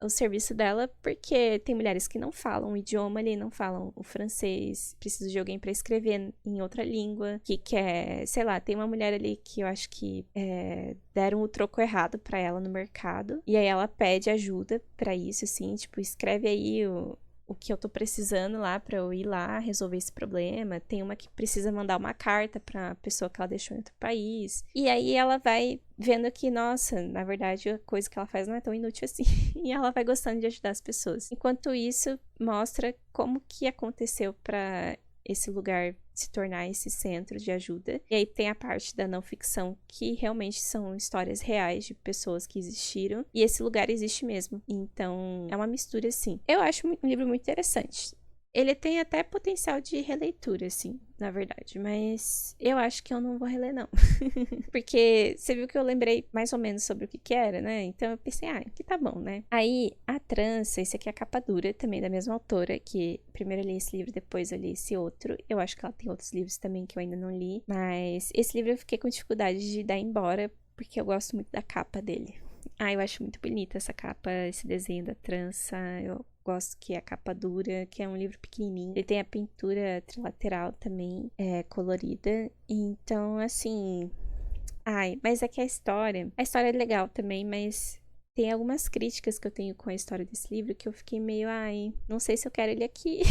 Speaker 1: o serviço dela, porque tem mulheres que não falam o idioma ali, não falam o francês, precisam de alguém pra escrever em outra língua, que quer, sei lá, tem uma mulher ali que eu acho que deram o troco errado pra ela no mercado, e aí ela pede ajuda pra isso, assim, tipo, escreve aí o que eu tô precisando lá pra eu ir lá resolver esse problema. Tem uma que precisa mandar uma carta pra pessoa que ela deixou em outro país. E aí ela vai vendo que, nossa, na verdade a coisa que ela faz não é tão inútil assim. E ela vai gostando de ajudar as pessoas. Enquanto isso, mostra como que aconteceu pra esse lugar se tornar esse centro de ajuda. E aí tem a parte da não ficção, que realmente são histórias reais de pessoas que existiram. E esse lugar existe mesmo. Então, é uma mistura, assim. Eu acho um livro muito interessante. Ele tem até potencial de releitura, assim, na verdade. Mas eu acho que eu não vou reler, não. Porque você viu que eu lembrei mais ou menos sobre o que era, né? Então eu pensei, que tá bom, né? Aí, A Trança, esse aqui é a capa dura, também da mesma autora, que primeiro eu li esse livro, depois eu li esse outro. Eu acho que ela tem outros livros também que eu ainda não li. Mas esse livro eu fiquei com dificuldade de dar embora, porque eu gosto muito da capa dele. Eu acho muito bonita essa capa, esse desenho da trança. Eu gosto que é a capa dura, que é um livro pequenininho. Ele tem a pintura trilateral também, colorida. Então, assim... mas é que a história é legal também, mas tem algumas críticas que eu tenho com a história desse livro que eu fiquei meio, não sei se eu quero ele aqui.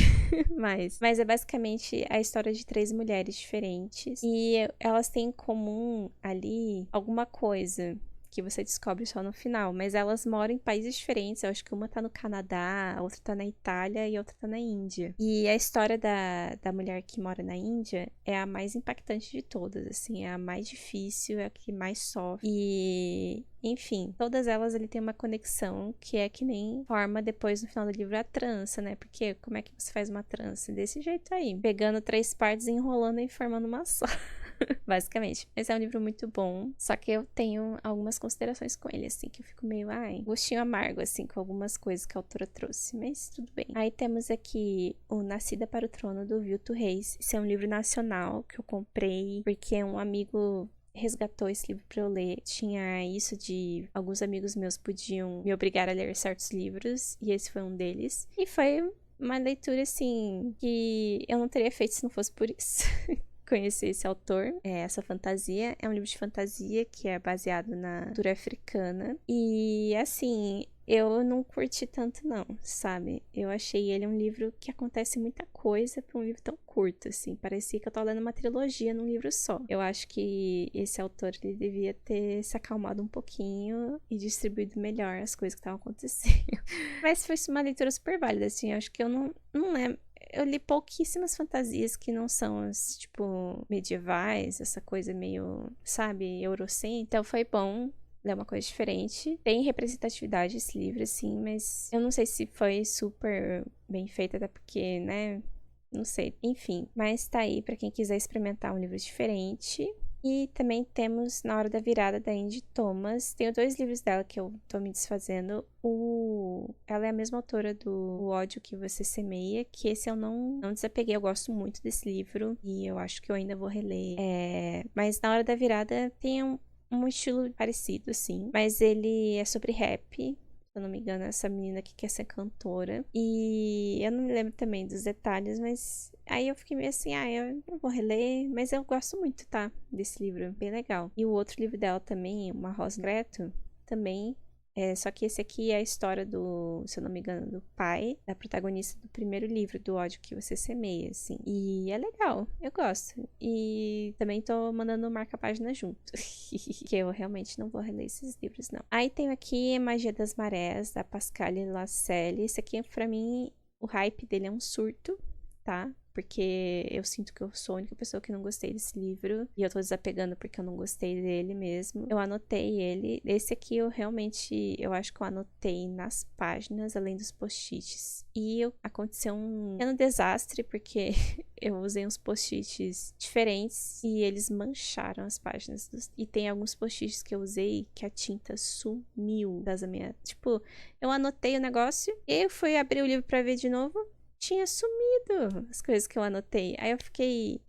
Speaker 1: Mas é basicamente a história de 3 mulheres diferentes. E elas têm em comum ali alguma coisa que você descobre só no final, mas elas moram em países diferentes. Eu acho que uma tá no Canadá, a outra tá na Itália e a outra tá na Índia. E a história da mulher que mora na Índia é a mais impactante de todas, assim, é a mais difícil, é a que mais sofre. E, enfim, todas elas ali têm uma conexão que é que nem forma depois no final do livro a trança, né? Porque como é que você faz uma trança? Desse jeito aí, pegando 3 partes, enrolando e formando uma só. Basicamente. Mas é um livro muito bom. Só que eu tenho algumas considerações com ele, assim, que eu fico meio, gostinho amargo, assim, com algumas coisas que a autora trouxe. Mas tudo bem. Aí temos aqui o Nascida para o Trono, do Vilto Reis. Esse é um livro nacional que eu comprei porque um amigo resgatou esse livro pra eu ler. Tinha isso de alguns amigos meus podiam me obrigar a ler certos livros, e esse foi um deles. E foi uma leitura, assim, que eu não teria feito se não fosse por isso. Conhecer esse autor, essa fantasia. É um livro de fantasia que é baseado na cultura africana. E, assim, eu não curti tanto não, sabe? Eu achei ele um livro que acontece muita coisa pra um livro tão curto, assim. Parecia que eu tava lendo uma trilogia num livro só. Eu acho que esse autor, ele devia ter se acalmado um pouquinho e distribuído melhor as coisas que estavam acontecendo. Mas foi uma leitura super válida, assim. Eu acho que eu não lembro. Eu li pouquíssimas fantasias que não são as, tipo, medievais, essa coisa meio, sabe, eurocêntrica. Então foi bom ler uma coisa diferente. Tem representatividade esse livro, assim, mas eu não sei se foi super bem feito, até porque, né, não sei. Enfim, mas tá aí pra quem quiser experimentar um livro diferente. E também temos Na Hora da Virada, da Angie Thomas. Tenho 2 livros dela que eu tô me desfazendo. Ela é a mesma autora do O Ódio que Você Semeia, que esse eu não desapeguei. Eu gosto muito desse livro e eu acho que eu ainda vou reler. Mas Na Hora da Virada tem um estilo parecido, assim. Mas ele é sobre rap. Se eu não me engano, essa menina que quer ser cantora. E eu não me lembro também dos detalhes, mas aí eu fiquei meio assim, eu não vou reler, mas eu gosto muito, tá? Desse livro, bem legal. E o outro livro dela também, Uma Rosa Secreto, também. Só que esse aqui é a história do, se eu não me engano, do pai da protagonista do primeiro livro, do Ódio que Você Semeia, assim. E é legal, eu gosto. E também tô mandando marca-página junto. Que eu realmente não vou reler esses livros, não. Aí tenho aqui Magia das Marés, da Pascale Lascelles. Esse aqui, pra mim, o hype dele é um surto, tá? Porque eu sinto que eu sou a única pessoa que não gostei desse livro. E eu tô desapegando porque eu não gostei dele mesmo. Eu anotei ele. Esse aqui eu acho que eu anotei nas páginas, além dos post-its. E aconteceu um pequeno desastre, porque eu usei uns post-its diferentes e eles mancharam as páginas. E tem alguns post-its que eu usei que a tinta sumiu das minhas... Tipo, eu anotei o negócio e eu fui abrir o livro pra ver de novo. Tinha sumido as coisas que eu anotei. Aí eu fiquei,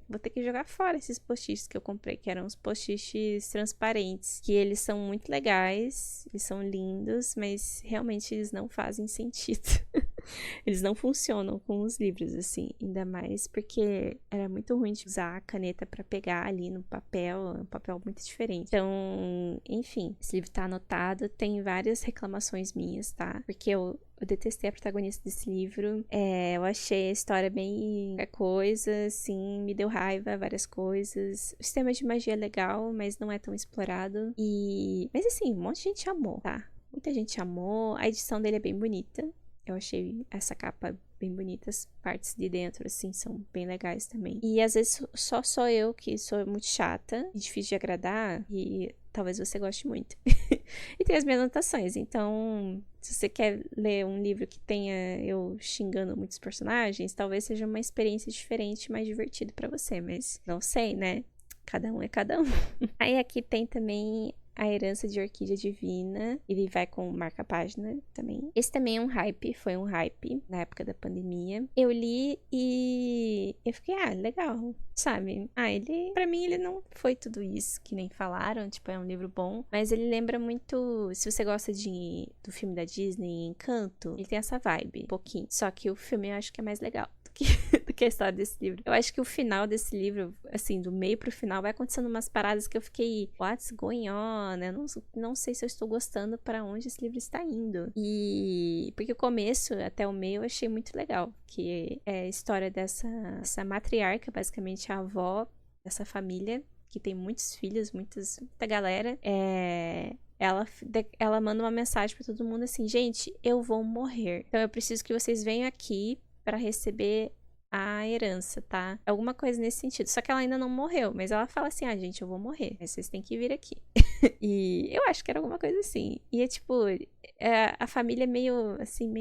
Speaker 1: vou ter que jogar fora esses post-its que eu comprei, que eram os post-its transparentes, que eles são muito legais, eles são lindos, mas realmente eles não fazem sentido. Eles não funcionam com os livros, assim, ainda mais porque era muito ruim de usar a caneta pra pegar ali no papel, é um papel muito diferente. Então, enfim, esse livro tá anotado, tem várias reclamações minhas, tá? Porque eu detestei a protagonista desse livro. Eu achei a história bem qualquer coisa, assim, me deu raiva, várias coisas. O sistema de magia é legal, mas não é tão explorado. Mas assim, um monte de gente amou, tá? Muita gente amou. A edição dele é bem bonita. Eu achei essa capa bem bonita. As partes de dentro, assim, são bem legais também. E às vezes só sou eu que sou muito chata e difícil de agradar. E talvez você goste muito. E tem as minhas anotações. Então, se você quer ler um livro que tenha eu xingando muitos personagens, talvez seja uma experiência diferente, mais divertido pra você. Mas não sei, né? Cada um é cada um. Aí aqui tem também A Herança de Orquídea Divina. Ele vai com marca-página também. Esse também é um hype, foi um hype na época da pandemia. Eu li e eu fiquei, legal, sabe? Pra mim, ele não foi tudo isso que nem falaram, tipo, é um livro bom. Mas ele lembra muito, se você gosta do filme da Disney, Encanto, ele tem essa vibe, um pouquinho. Só que o filme eu acho que é mais legal do que a história desse livro. Eu acho que o final desse livro, assim, do meio pro final, vai acontecendo umas paradas que eu fiquei, what's going on? Eu não sei se eu estou gostando para onde esse livro está indo. Porque o começo até o meio eu achei muito legal, que é a história dessa matriarca, basicamente a avó dessa família, que tem muitos filhos, muita galera. Ela manda uma mensagem para todo mundo assim, gente, eu vou morrer. Então eu preciso que vocês venham aqui para receber a herança, tá? Alguma coisa nesse sentido. Só que ela ainda não morreu, mas ela fala assim, gente, eu vou morrer, mas vocês têm que vir aqui. E eu acho que era alguma coisa assim. E é tipo, a família é meio, assim,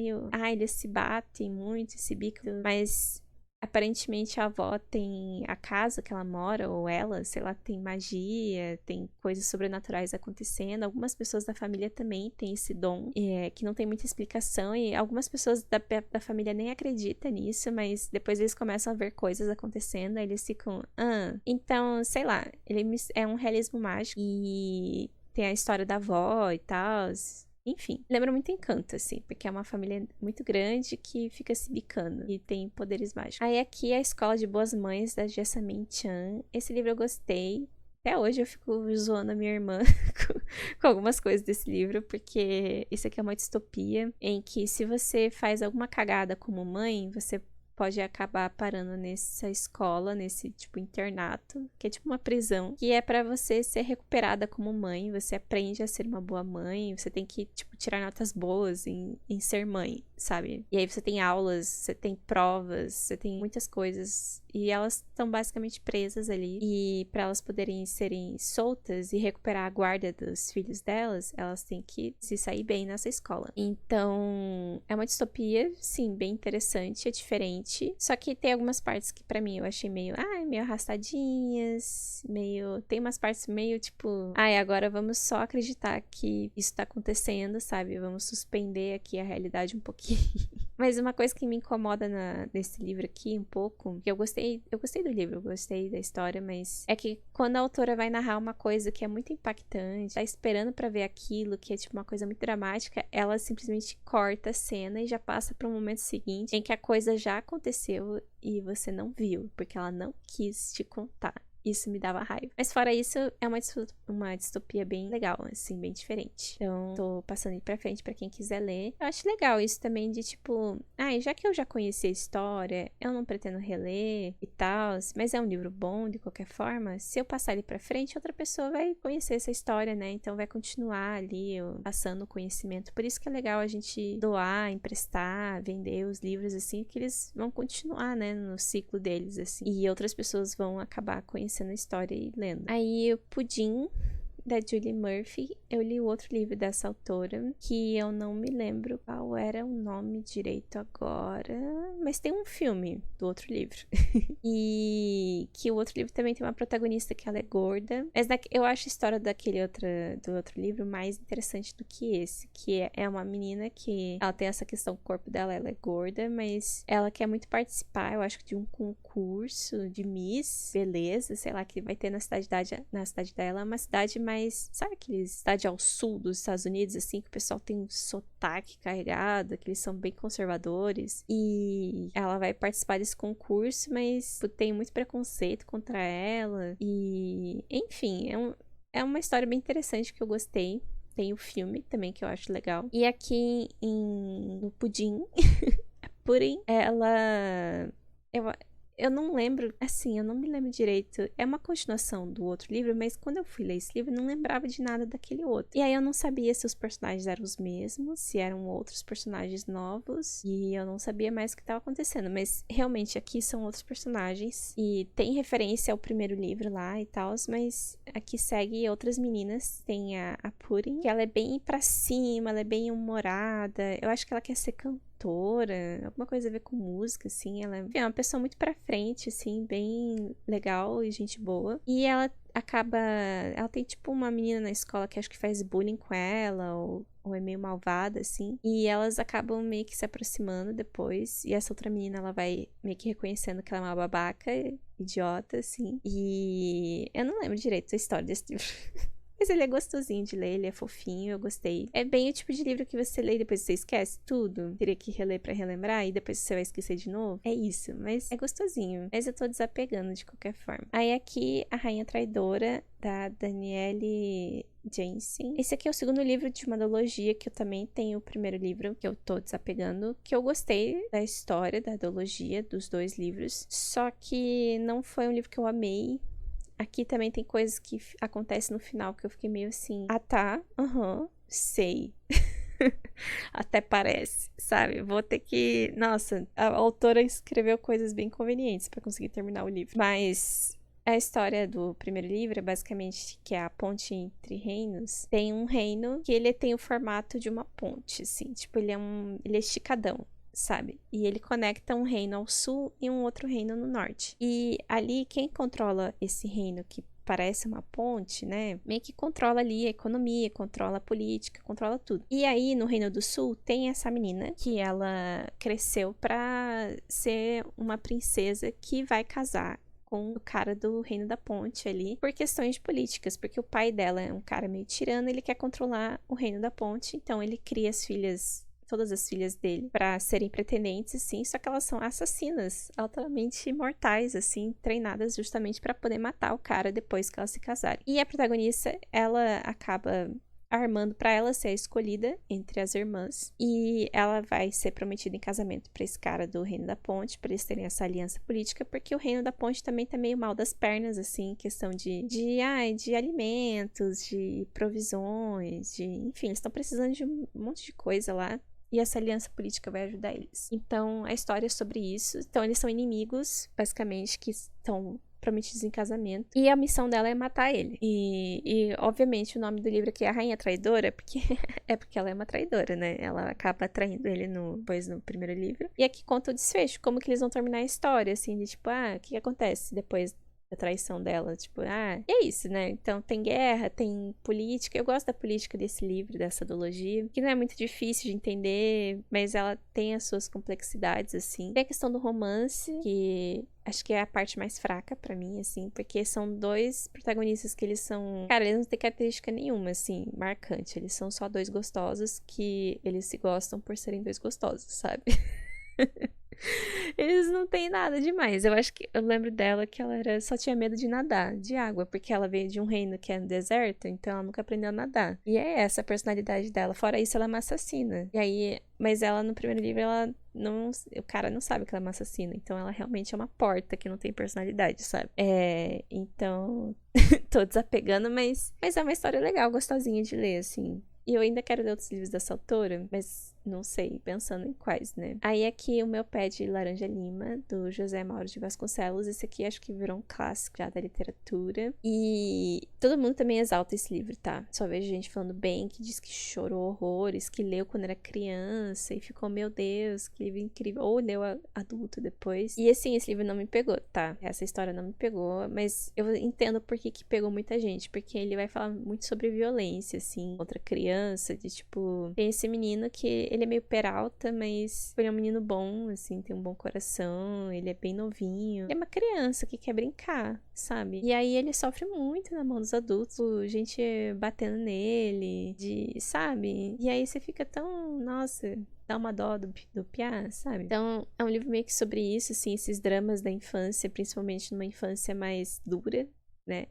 Speaker 1: eles se batem muito, se bicam, mas aparentemente a avó tem a casa que ela mora, ou ela, sei lá, tem magia, tem coisas sobrenaturais acontecendo. Algumas pessoas da família também têm esse dom, que não tem muita explicação, e algumas pessoas da família nem acreditam nisso, mas depois eles começam a ver coisas acontecendo, aí eles ficam, então, sei lá, ele é um realismo mágico, e tem a história da avó e tal. Enfim, lembra muito Encanto, assim, porque é uma família muito grande que fica se bicando e tem poderes mágicos. Aí aqui é a Escola de Boas Mães, da Jessamine Chan. Esse livro eu gostei. Até hoje eu fico zoando a minha irmã com algumas coisas desse livro, porque isso aqui é uma distopia em que se você faz alguma cagada como mãe, você pode acabar parando nessa escola, nesse, tipo, internato, que é tipo uma prisão, que é pra você ser recuperada como mãe, você aprende a ser uma boa mãe, você tem que, tipo, tirar notas boas em ser mãe, sabe? E aí você tem aulas, você tem provas, você tem muitas coisas, e elas estão basicamente presas ali, e pra elas poderem serem soltas e recuperar a guarda dos filhos delas, elas têm que se sair bem nessa escola. Então, é uma distopia, sim, bem interessante, é diferente. Só que tem algumas partes que pra mim eu achei meio arrastadinhas, tem umas partes meio tipo, agora vamos só acreditar que isso tá acontecendo, sabe? Vamos suspender aqui a realidade um pouquinho. Mas uma coisa que me incomoda nesse livro aqui um pouco, que eu gostei do livro, eu gostei da história, mas é que quando a autora vai narrar uma coisa que é muito impactante, tá esperando pra ver aquilo, que é tipo uma coisa muito dramática, ela simplesmente corta a cena e já passa para um momento seguinte em que a coisa já aconteceu e você não viu, porque ela não quis te contar. Isso me dava raiva. Mas fora isso, é uma distopia bem legal, assim, bem diferente. Então, tô passando aí pra frente pra quem quiser ler. Eu acho legal isso também de, tipo... já que eu já conheci a história, eu não pretendo reler e tal, mas é um livro bom, de qualquer forma. Se eu passar ele pra frente, outra pessoa vai conhecer essa história, né? Então, vai continuar ali, passando o conhecimento. Por isso que é legal a gente doar, emprestar, vender os livros, assim, que eles vão continuar, né? No ciclo deles, assim. E outras pessoas vão acabar conhecendo a história e lendo. Aí o Pudim, da Julie Murphy, eu li o outro livro dessa autora, que eu não me lembro qual era o nome direito agora, mas tem um filme do outro livro. E que o outro livro também tem uma protagonista que ela é gorda, mas eu acho a história do outro livro mais interessante do que esse, que é uma menina que ela tem essa questão, o corpo dela, ela é gorda, mas ela quer muito participar, eu acho que de um concurso concurso de Miss Beleza, sei lá, que vai ter na cidade dela. É uma cidade mais, sabe aquele cidade ao sul dos Estados Unidos, assim, que o pessoal tem um sotaque carregado, que eles são bem conservadores. E ela vai participar desse concurso, mas tem muito preconceito contra ela. E, enfim, é uma história bem interessante que eu gostei. Tem o filme também, que eu acho legal. E aqui no Pudim, Purim, ela... Eu não lembro, assim, eu não me lembro direito. É uma continuação do outro livro, mas quando eu fui ler esse livro, eu não lembrava de nada daquele outro. E aí eu não sabia se os personagens eram os mesmos, se eram outros personagens novos. E eu não sabia mais o que estava acontecendo. Mas realmente aqui são outros personagens. E tem referência ao primeiro livro lá e tal, mas aqui segue outras meninas. Tem a Purim, que ela é bem pra cima, ela é bem humorada. Eu acho que ela quer ser cantora, alguma coisa a ver com música, assim. Ela é uma pessoa muito pra frente, assim, bem legal e gente boa. E ela tem tipo uma menina na escola que acho que faz bullying com ela, ou é meio malvada, assim. E elas acabam meio que se aproximando depois. E essa outra menina, ela vai meio que reconhecendo que ela é uma babaca, idiota, assim. E eu não lembro direito da história desse livro. Mas ele é gostosinho de ler, ele é fofinho, eu gostei. É bem o tipo de livro que você lê e depois você esquece tudo. Teria que reler pra relembrar e depois você vai esquecer de novo. É isso, mas é gostosinho. Mas eu tô desapegando de qualquer forma. Aí aqui, A Rainha Traidora, da Danielle Jensen. Esse aqui é o segundo livro de uma duologia, que eu também tenho o primeiro livro, que eu tô desapegando, que eu gostei da história da duologia, dos dois livros. Só que não foi um livro que eu amei. Aqui também tem coisas que acontecem no final que eu fiquei meio assim, ah tá, sei. Até parece, sabe? Vou ter que... Nossa, a autora escreveu coisas bem convenientes pra conseguir terminar o livro. Mas a história do primeiro livro é basicamente que é a ponte entre reinos. Tem um reino que ele tem o formato de uma ponte, assim. Tipo, ele é esticadão, sabe? E ele conecta um reino ao sul e um outro reino no norte. E ali, quem controla esse reino que parece uma ponte, né? Meio que controla ali a economia, controla a política, controla tudo. E aí, no Reino do Sul, tem essa menina que ela cresceu pra ser uma princesa que vai casar com o cara do Reino da Ponte ali, por questões políticas, porque o pai dela é um cara meio tirano, ele quer controlar o Reino da Ponte, então ele cria todas as filhas dele pra serem pretendentes, assim, só que elas são assassinas, altamente mortais, assim, treinadas justamente pra poder matar o cara depois que elas se casarem. E a protagonista, ela acaba armando pra ela ser a escolhida entre as irmãs, e ela vai ser prometida em casamento pra esse cara do Reino da Ponte, pra eles terem essa aliança política, porque o Reino da Ponte também tá meio mal das pernas, assim, questão de alimentos, de provisões, enfim, eles estão precisando de um monte de coisa lá. E essa aliança política vai ajudar eles. Então, a história é sobre isso. Então, eles são inimigos, basicamente, que estão prometidos em casamento. E a missão dela é matar ele. E obviamente, o nome do livro aqui é A Rainha Traidora, porque porque ela é uma traidora, né? Ela acaba traindo ele depois no primeiro livro. E aqui conta o desfecho, como que eles vão terminar a história, assim, de tipo, o que acontece depois da traição dela, tipo, e é isso, né? Então tem guerra, tem política. Eu gosto da política desse livro, dessa duologia, que não é muito difícil de entender, mas ela tem as suas complexidades, assim. Tem a questão do romance, que acho que é a parte mais fraca pra mim, assim, porque são dois protagonistas que eles são... Cara, eles não têm característica nenhuma, assim, marcante. Eles são só dois gostosos que eles se gostam por serem dois gostosos, sabe? Eles não têm nada demais. Eu acho que eu lembro dela que ela só tinha medo de nadar, de água, porque ela veio de um reino que é no deserto, então ela nunca aprendeu a nadar. E é essa a personalidade dela. Fora isso, ela é uma assassina. E aí, mas ela no primeiro livro, ela não, o cara não sabe que ela é uma assassina, então ela realmente é uma porta que não tem personalidade, sabe? Então tô desapegando, mas é uma história legal, gostosinha de ler, assim. E eu ainda quero ler outros livros dessa autora, mas não sei, pensando em quais, né? Aí aqui o meu pé de laranja lima, do José Mauro de Vasconcelos. Esse aqui acho que virou um clássico já da literatura. E todo mundo também exalta esse livro, tá? Só vejo gente falando bem, que diz que chorou horrores, que leu quando era criança e ficou, meu Deus, que livro incrível. Ou leu adulto depois. E assim, esse livro não me pegou, tá? Essa história não me pegou, mas eu entendo por que pegou muita gente. Porque ele vai falar muito sobre violência, assim, contra criança, de tipo... Tem esse menino que ele é meio Peralta, mas ele é um menino bom, assim, tem um bom coração, ele é bem novinho. Ele é uma criança que quer brincar, sabe? E aí ele sofre muito na mão dos adultos, gente batendo nele, sabe? E aí você fica tão, nossa, dá uma dó do Piá, sabe? Então, é um livro meio que sobre isso, assim, esses dramas da infância, principalmente numa infância mais dura, né?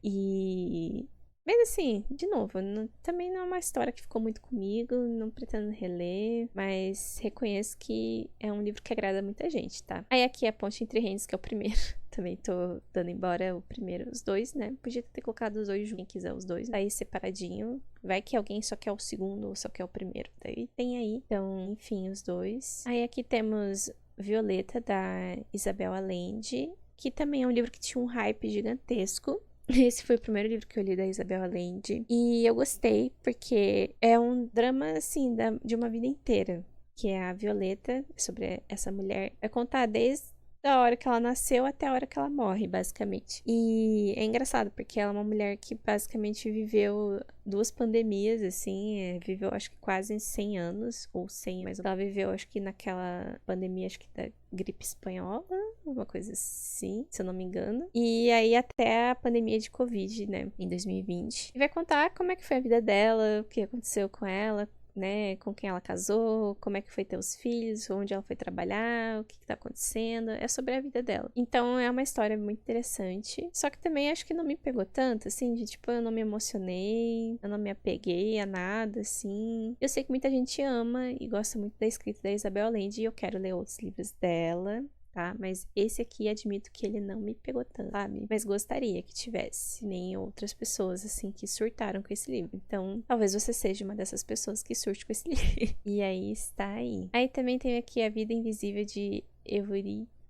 Speaker 1: Mas assim, de novo, também não é uma história que ficou muito comigo, não pretendo reler, mas reconheço que é um livro que agrada muita gente, tá? Aí aqui é A Ponte Entre Reinos, que é o primeiro. Também tô dando embora o primeiro, os dois, né? Podia ter colocado os dois juntos, quem quiser os dois. Aí separadinho. Vai que alguém só quer o segundo ou só quer o primeiro. Daí tem aí. Então, enfim, os dois. Aí aqui temos Violeta, da Isabel Allende, que também é um livro que tinha um hype gigantesco. Esse foi o primeiro livro que eu li da Isabel Allende. E eu gostei, porque é um drama, assim, de uma vida inteira. Que é a Violeta, sobre essa mulher. Vai contar desde a hora que ela nasceu até a hora que ela morre, basicamente. E é engraçado, porque ela é uma mulher que basicamente viveu 2 pandemias, assim, viveu acho que quase 100 anos, ou 100, mas ela viveu acho que naquela pandemia, acho que da gripe espanhola, uma coisa assim, se eu não me engano. E aí até a pandemia de Covid, né, em 2020. E vai contar como é que foi a vida dela, o que aconteceu com ela, né, com quem ela casou, como é que foi ter os filhos, onde ela foi trabalhar, o que tá acontecendo, é sobre a vida dela. Então é uma história muito interessante, só que também acho que não me pegou tanto, assim, de tipo, eu não me emocionei, eu não me apeguei a nada, assim. Eu sei que muita gente ama e gosta muito da escrita da Isabel Allende e eu quero ler outros livros dela, tá? Mas esse aqui, admito que ele não me pegou tanto, sabe? Mas gostaria que tivesse, nem outras pessoas, assim, que surtaram com esse livro. Então, talvez você seja uma dessas pessoas que surte com esse livro. E aí está aí. Aí também tem aqui A Vida Invisível de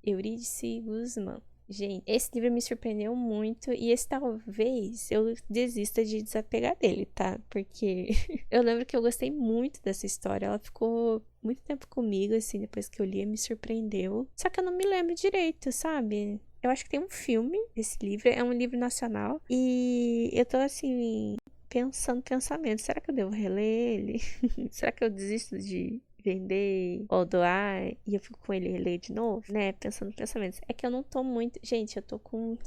Speaker 1: Eurídice Guzmán. Gente, esse livro me surpreendeu muito e esse talvez eu desista de desapegar dele, tá? Porque eu lembro que eu gostei muito dessa história, ela ficou muito tempo comigo, assim, depois que eu li, me surpreendeu. Só que eu não me lembro direito, sabe? Eu acho que tem um filme desse livro, é um livro nacional e eu tô, assim, pensando pensamentos. Será que eu devo reler ele? Será que eu desisto de vender ou doar e eu fico com ele e ler de novo, né? Pensando em pensamentos. É que eu não tô muito. Gente, tô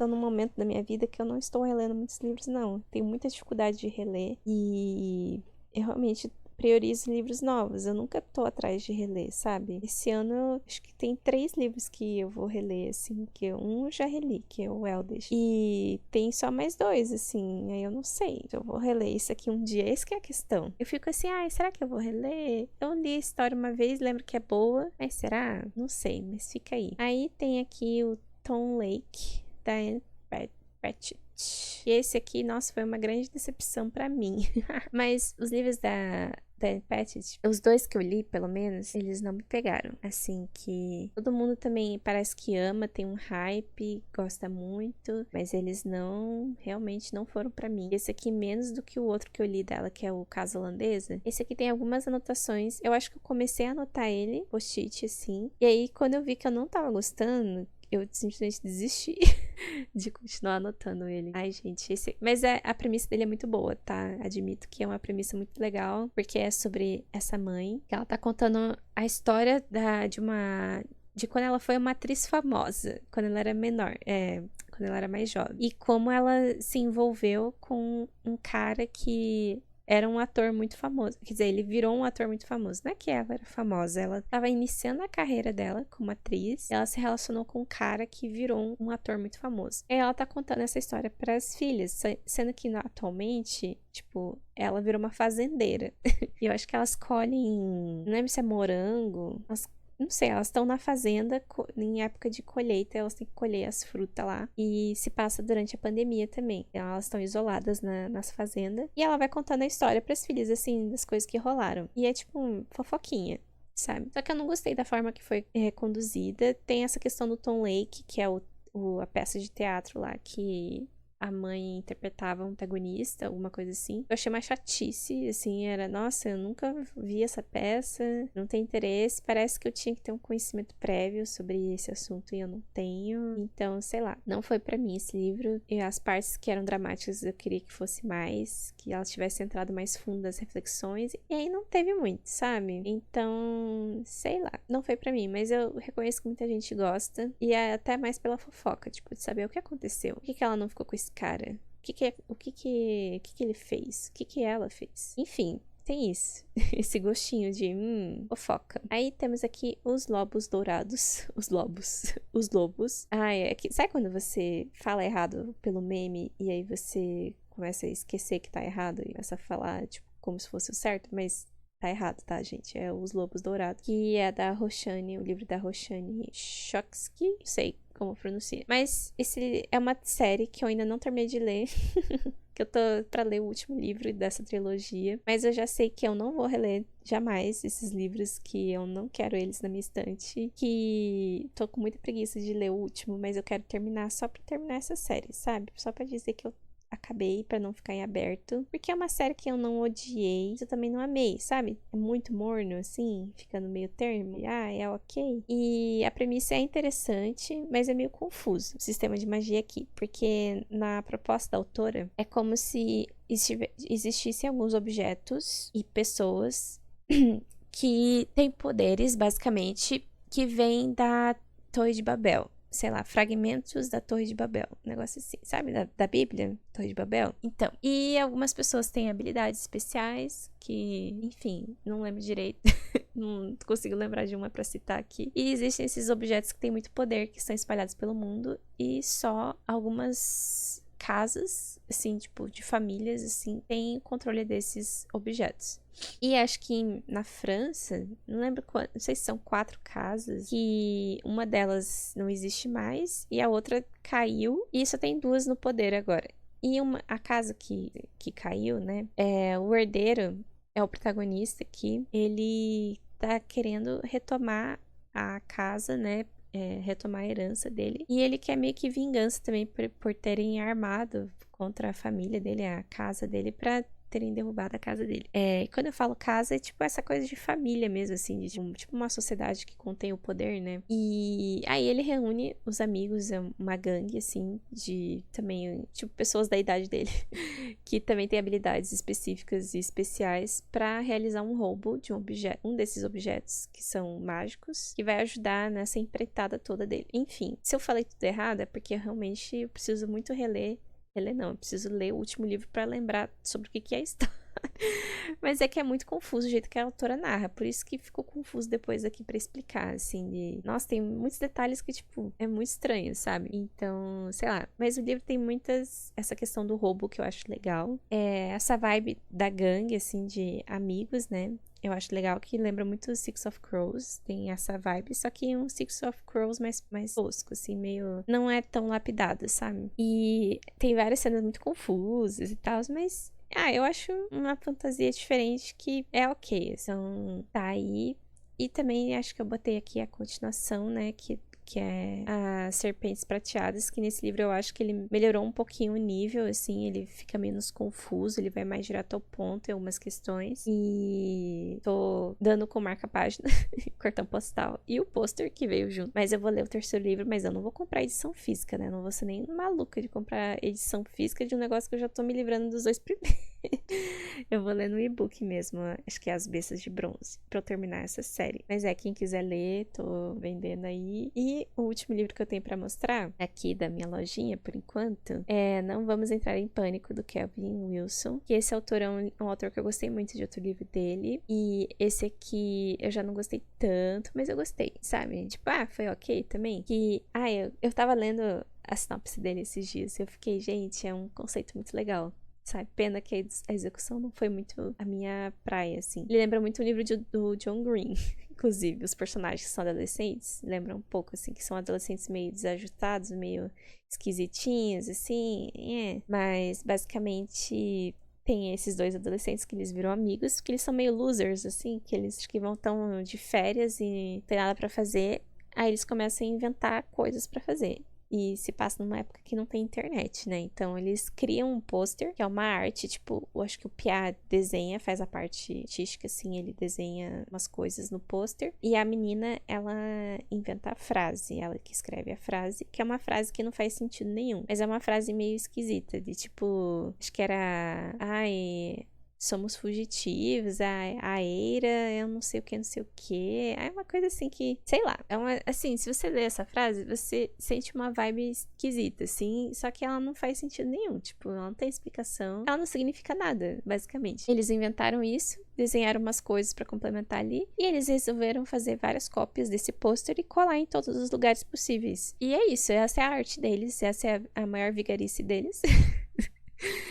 Speaker 1: num momento da minha vida que eu não estou relendo muitos livros, não. Tenho muita dificuldade de reler e eu realmente priorizo livros novos. Eu nunca tô atrás de reler, sabe? Esse ano eu acho que tem 3 livros que eu vou reler, assim, que um eu já reli, que é o Eldest. E tem só mais 2, assim, aí eu não sei. Eu vou reler isso aqui um dia, essa que é a questão. Eu fico assim, ai, será que eu vou reler? Eu li a história uma vez, lembro que é boa, mas será? Não sei, mas fica aí. Aí tem aqui o Tom Lake, da Anne Patchett. E esse aqui, nossa, foi uma grande decepção pra mim. Mas os livros da Anne Patchett, os 2 que eu li, pelo menos, eles não me pegaram. Assim, que todo mundo também parece que ama, tem um hype, gosta muito, mas eles realmente não foram pra mim. Esse aqui, menos do que o outro que eu li dela, que é o Casa Holandesa. Esse aqui tem algumas anotações. Eu acho que eu comecei a anotar ele, post-it, assim. E aí, quando eu vi que eu não tava gostando, eu simplesmente desisti de continuar anotando ele. Ai, gente, mas a premissa dele é muito boa, tá? Admito que é uma premissa muito legal, porque é sobre essa mãe, que ela tá contando a história de quando ela foi uma atriz famosa, quando ela era menor, quando ela era mais jovem. E como ela se envolveu com um cara que era um ator muito famoso. Quer dizer, ele virou um ator muito famoso. Não é que ela era famosa, ela estava iniciando a carreira dela como atriz. Ela se relacionou com um cara que virou um ator muito famoso. E ela tá contando essa história para as filhas, sendo que atualmente, tipo, ela virou uma fazendeira. E eu acho que elas colhem, não lembro se é morango, não sei, elas estão na fazenda em época de colheita, elas têm que colher as frutas lá. E se passa durante a pandemia também. Então, elas estão isoladas nas fazendas. E ela vai contando a história pras filhas, assim, das coisas que rolaram. E é tipo fofoquinha, sabe? Só que eu não gostei da forma que foi conduzida. Tem essa questão do Tom Lake, que é a peça de teatro lá que a mãe interpretava um antagonista, alguma coisa assim. Eu achei uma chatice, assim, era, nossa, eu nunca vi essa peça, não tem interesse, parece que eu tinha que ter um conhecimento prévio sobre esse assunto e eu não tenho. Então, sei lá, não foi pra mim esse livro. E as partes que eram dramáticas eu queria que fosse mais, que ela tivesse entrado mais fundo nas reflexões, e aí não teve muito, sabe? Então, sei lá, não foi pra mim, mas eu reconheço que muita gente gosta, e é até mais pela fofoca, tipo, de saber o que aconteceu, por que ela não ficou com esse cara, o que ele fez, o que ela fez, enfim. Tem isso, esse gostinho de, fofoca. Aí temos aqui os lobos dourados. Os lobos. Sabe quando você fala errado pelo meme e aí você começa a esquecer que tá errado e começa a falar, tipo, como se fosse o certo, mas tá errado, tá, gente? É Os Lobos Dourados, que é da Roshani, o livro da Roshani Chokshi, não sei como pronuncia. Mas esse é uma série que eu ainda não terminei de ler. Que eu tô pra ler o último livro dessa trilogia, mas eu já sei que eu não vou reler jamais esses livros, que eu não quero eles na minha estante, que tô com muita preguiça de ler o último, mas eu quero terminar só pra terminar essa série, sabe? Só pra dizer que eu acabei, pra não ficar em aberto, porque é uma série que eu não odiei, mas eu também não amei, sabe? É muito morno, assim, fica no meio termo. É ok. E a premissa é interessante, mas é meio confuso o sistema de magia aqui, porque na proposta da autora é como se existissem alguns objetos e pessoas que têm poderes, basicamente, que vêm da Torre de Babel. Sei lá, fragmentos da Torre de Babel. Um negócio assim, sabe? Da Bíblia, Torre de Babel. Então, e algumas pessoas têm habilidades especiais que, enfim, não lembro direito. Não consigo lembrar de uma pra citar aqui. E existem esses objetos que têm muito poder, que estão espalhados pelo mundo, e só algumas casas, assim, tipo, de famílias, assim, têm o controle desses objetos. E acho que na França, não lembro quanto, não sei se são 4 casas, que uma delas não existe mais e a outra caiu, e só tem 2 no poder agora. E a casa que caiu, né? O herdeiro é o protagonista aqui. Ele tá querendo retomar a casa, né? Retomar a herança dele. E ele quer meio que vingança também por terem armado contra a família dele, a casa dele, pra terem derrubado a casa dele. E quando eu falo casa, é tipo essa coisa de família mesmo, assim, de tipo uma sociedade que contém o poder, né? E aí ele reúne os amigos, uma gangue, assim, de também, tipo, pessoas da idade dele, que também tem habilidades específicas e especiais pra realizar um roubo de um desses objetos que são mágicos, que vai ajudar nessa empreitada toda dele. Enfim, se eu falei tudo errado, é porque realmente eu preciso muito reler. Não, eu preciso ler o último livro pra lembrar sobre o que é a história. Mas é que é muito confuso o jeito que a autora narra, por isso que ficou confuso depois aqui pra explicar, assim, Nossa, tem muitos detalhes que, tipo, é muito estranho, sabe? Então, sei lá. Mas o livro tem essa questão do roubo que eu acho legal. Essa vibe da gangue, assim, de amigos, né? Eu acho legal, que lembra muito Six of Crows. Tem essa vibe, só que um Six of Crows mais tosco, assim, meio... Não é tão lapidado, sabe? E tem várias cenas muito confusas e tal, mas... eu acho uma fantasia diferente que é ok. Então, tá aí. E também acho que eu botei aqui a continuação, né? Que é as Serpentes Prateadas, que nesse livro eu acho que ele melhorou um pouquinho o nível, assim, ele fica menos confuso, ele vai mais direto ao ponto em algumas questões. E tô dando com marca-página, cartão postal e o pôster que veio junto. Mas eu vou ler o terceiro livro, mas eu não vou comprar edição física, né? Não vou ser nem maluca de comprar edição física de um negócio que eu já tô me livrando dos 2 primeiros. Eu vou ler no e-book mesmo, acho que é As Bestas de Bronze, pra eu terminar essa série. Mas quem quiser ler, tô vendendo aí. E o último livro que eu tenho pra mostrar, aqui da minha lojinha, por enquanto, é Não Vamos Entrar em Pânico, do Kevin Wilson. Que esse autor é um autor que eu gostei muito de outro livro dele. E esse aqui eu já não gostei tanto, mas eu gostei, sabe? Tipo, foi ok também. Eu tava lendo a sinopse dele esses dias e eu fiquei, gente, é um conceito muito legal. Sabe? Pena que a execução não foi muito a minha praia, assim. Ele lembra muito o livro do John Green. Inclusive, os personagens que são adolescentes lembram um pouco, assim, que são adolescentes meio desajustados, meio esquisitinhos, assim. Mas, basicamente, tem esses 2 adolescentes que eles viram amigos, porque eles são meio losers, assim, que eles acho que tão de férias e não tem nada pra fazer. Aí eles começam a inventar coisas pra fazer. e se passa numa época que não tem internet, né? Então eles criam um pôster, que é uma arte, tipo, eu acho que o Pia desenha, faz a parte artística, assim, ele desenha umas coisas no pôster. E a menina, ela inventa a frase, ela que escreve a frase, que é uma frase que não faz sentido nenhum. Mas é uma frase meio esquisita, de tipo, acho que era, ai, somos fugitivos, a Eira, eu não sei o que, não sei o que. É uma coisa assim que, sei lá, é uma, assim, se você ler essa frase, você sente uma vibe esquisita, assim, só que ela não faz sentido nenhum, tipo, ela não tem explicação, ela não significa nada, basicamente. Eles inventaram isso, desenharam umas coisas pra complementar ali, e eles resolveram fazer várias cópias desse pôster e colar em todos os lugares possíveis. E é isso, essa é a arte deles, essa é a maior vigarice deles.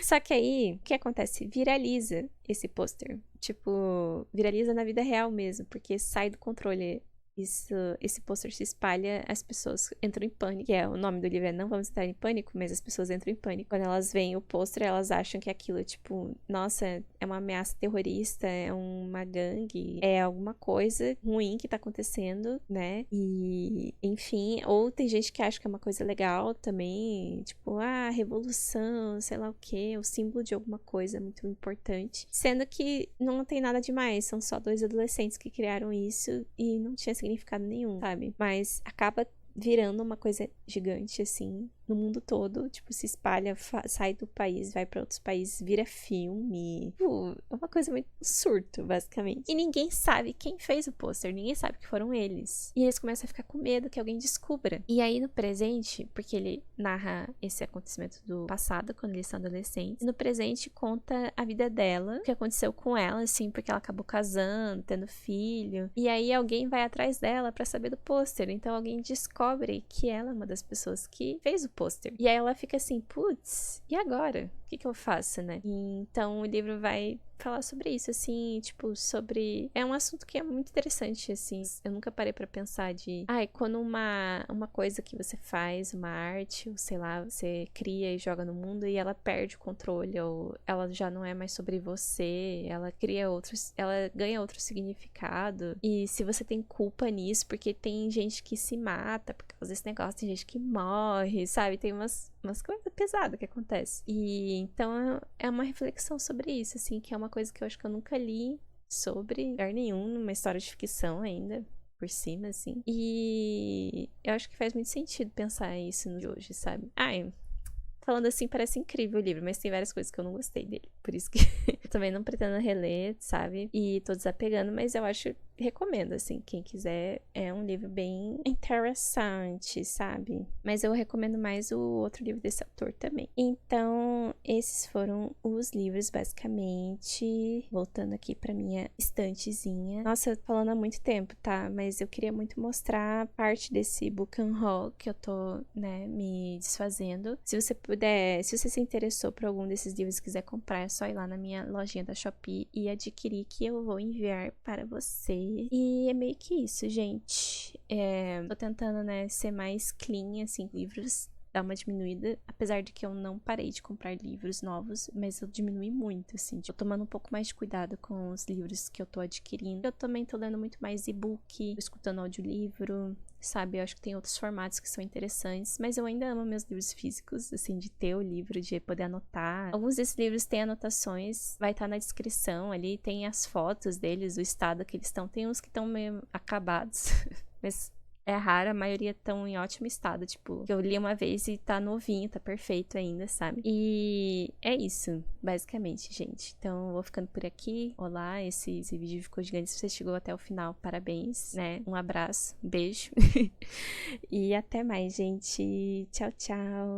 Speaker 1: Só que aí, o que acontece? Viraliza esse pôster. Tipo, viraliza na vida real mesmo, porque sai do controle. Esse pôster se espalha, as pessoas entram em pânico. Que é, o nome do livro é Não Vamos Entrar em Pânico, mas as pessoas entram em pânico. Quando elas veem o pôster, elas acham que aquilo, tipo, nossa, é uma ameaça terrorista, é uma gangue, é alguma coisa ruim que tá acontecendo, né? E, enfim, ou tem gente que acha que é uma coisa legal também, tipo, revolução, sei lá o quê, o símbolo de alguma coisa muito importante. Sendo que não tem nada demais, são só dois adolescentes que criaram isso e não tinha significado nenhum, sabe? Mas acaba virando uma coisa gigante, assim, no mundo todo, tipo, se espalha, sai do país, vai pra outros países, vira filme. É uma coisa muito surto, basicamente. E ninguém sabe quem fez o pôster, ninguém sabe que foram eles. E eles começam a ficar com medo que alguém descubra. E aí, no presente, porque ele narra esse acontecimento do passado, quando eles são adolescentes, no presente conta a vida dela, o que aconteceu com ela, assim, porque ela acabou casando, tendo filho. E aí, alguém vai atrás dela pra saber do pôster. Então, alguém descobre que ela é uma das pessoas que fez o pôster. E aí ela fica assim, putz, e agora? O que eu faço, né? E então o livro vai falar sobre isso, assim, tipo, sobre... É um assunto que é muito interessante, assim. Eu nunca parei pra pensar de... quando uma coisa que você faz, uma arte, ou sei lá, você cria e joga no mundo e ela perde o controle, ou ela já não é mais sobre você, ela cria outros... Ela ganha outro significado. E se você tem culpa nisso, porque tem gente que se mata por causa desse negócio, tem gente que morre, sabe? Tem umas coisas pesadas que acontecem. E então é uma reflexão sobre isso, assim, que é uma coisa que eu acho que eu nunca li sobre lugar nenhum, numa história de ficção ainda, por cima, assim. E eu acho que faz muito sentido pensar isso no de hoje, sabe? Falando assim, parece incrível o livro, mas tem várias coisas que eu não gostei dele. Por isso que eu também não pretendo reler, sabe? E tô desapegando, mas eu acho... Recomendo, assim, quem quiser. É um livro bem interessante, sabe? Mas eu recomendo mais o outro livro desse autor também. Então, esses foram os livros, basicamente. Voltando aqui pra minha estantezinha. Nossa, eu tô falando há muito tempo, tá? Mas eu queria muito mostrar parte desse book haul que eu tô, né, me desfazendo. Se você puder, se você se interessou por algum desses livros e quiser comprar, é só ir lá na minha lojinha da Shopee e adquirir, que eu vou enviar para você. E é meio que isso, gente. Tô tentando, né, ser mais clean, assim, livros, dar uma diminuída, apesar de que eu não parei de comprar livros novos, mas eu diminui muito, assim. Tô tomando um pouco mais de cuidado com os livros que eu tô adquirindo. Eu também tô lendo muito mais e-book, escutando audiolivro, sabe? Eu acho que tem outros formatos que são interessantes, mas eu ainda amo meus livros físicos, assim, de ter o livro, de poder anotar. Alguns desses livros têm anotações, vai estar na descrição ali, tem as fotos deles, o estado que eles estão. Tem uns que estão meio acabados, mas é raro, a maioria estão em ótimo estado, tipo, que eu li uma vez e tá novinho, tá perfeito ainda, sabe? E é isso, basicamente, gente. Então, eu vou ficando por aqui. Olá, esse vídeo ficou gigante. Se você chegou até o final, parabéns, né? Um abraço, um beijo. E até mais, gente. Tchau, tchau.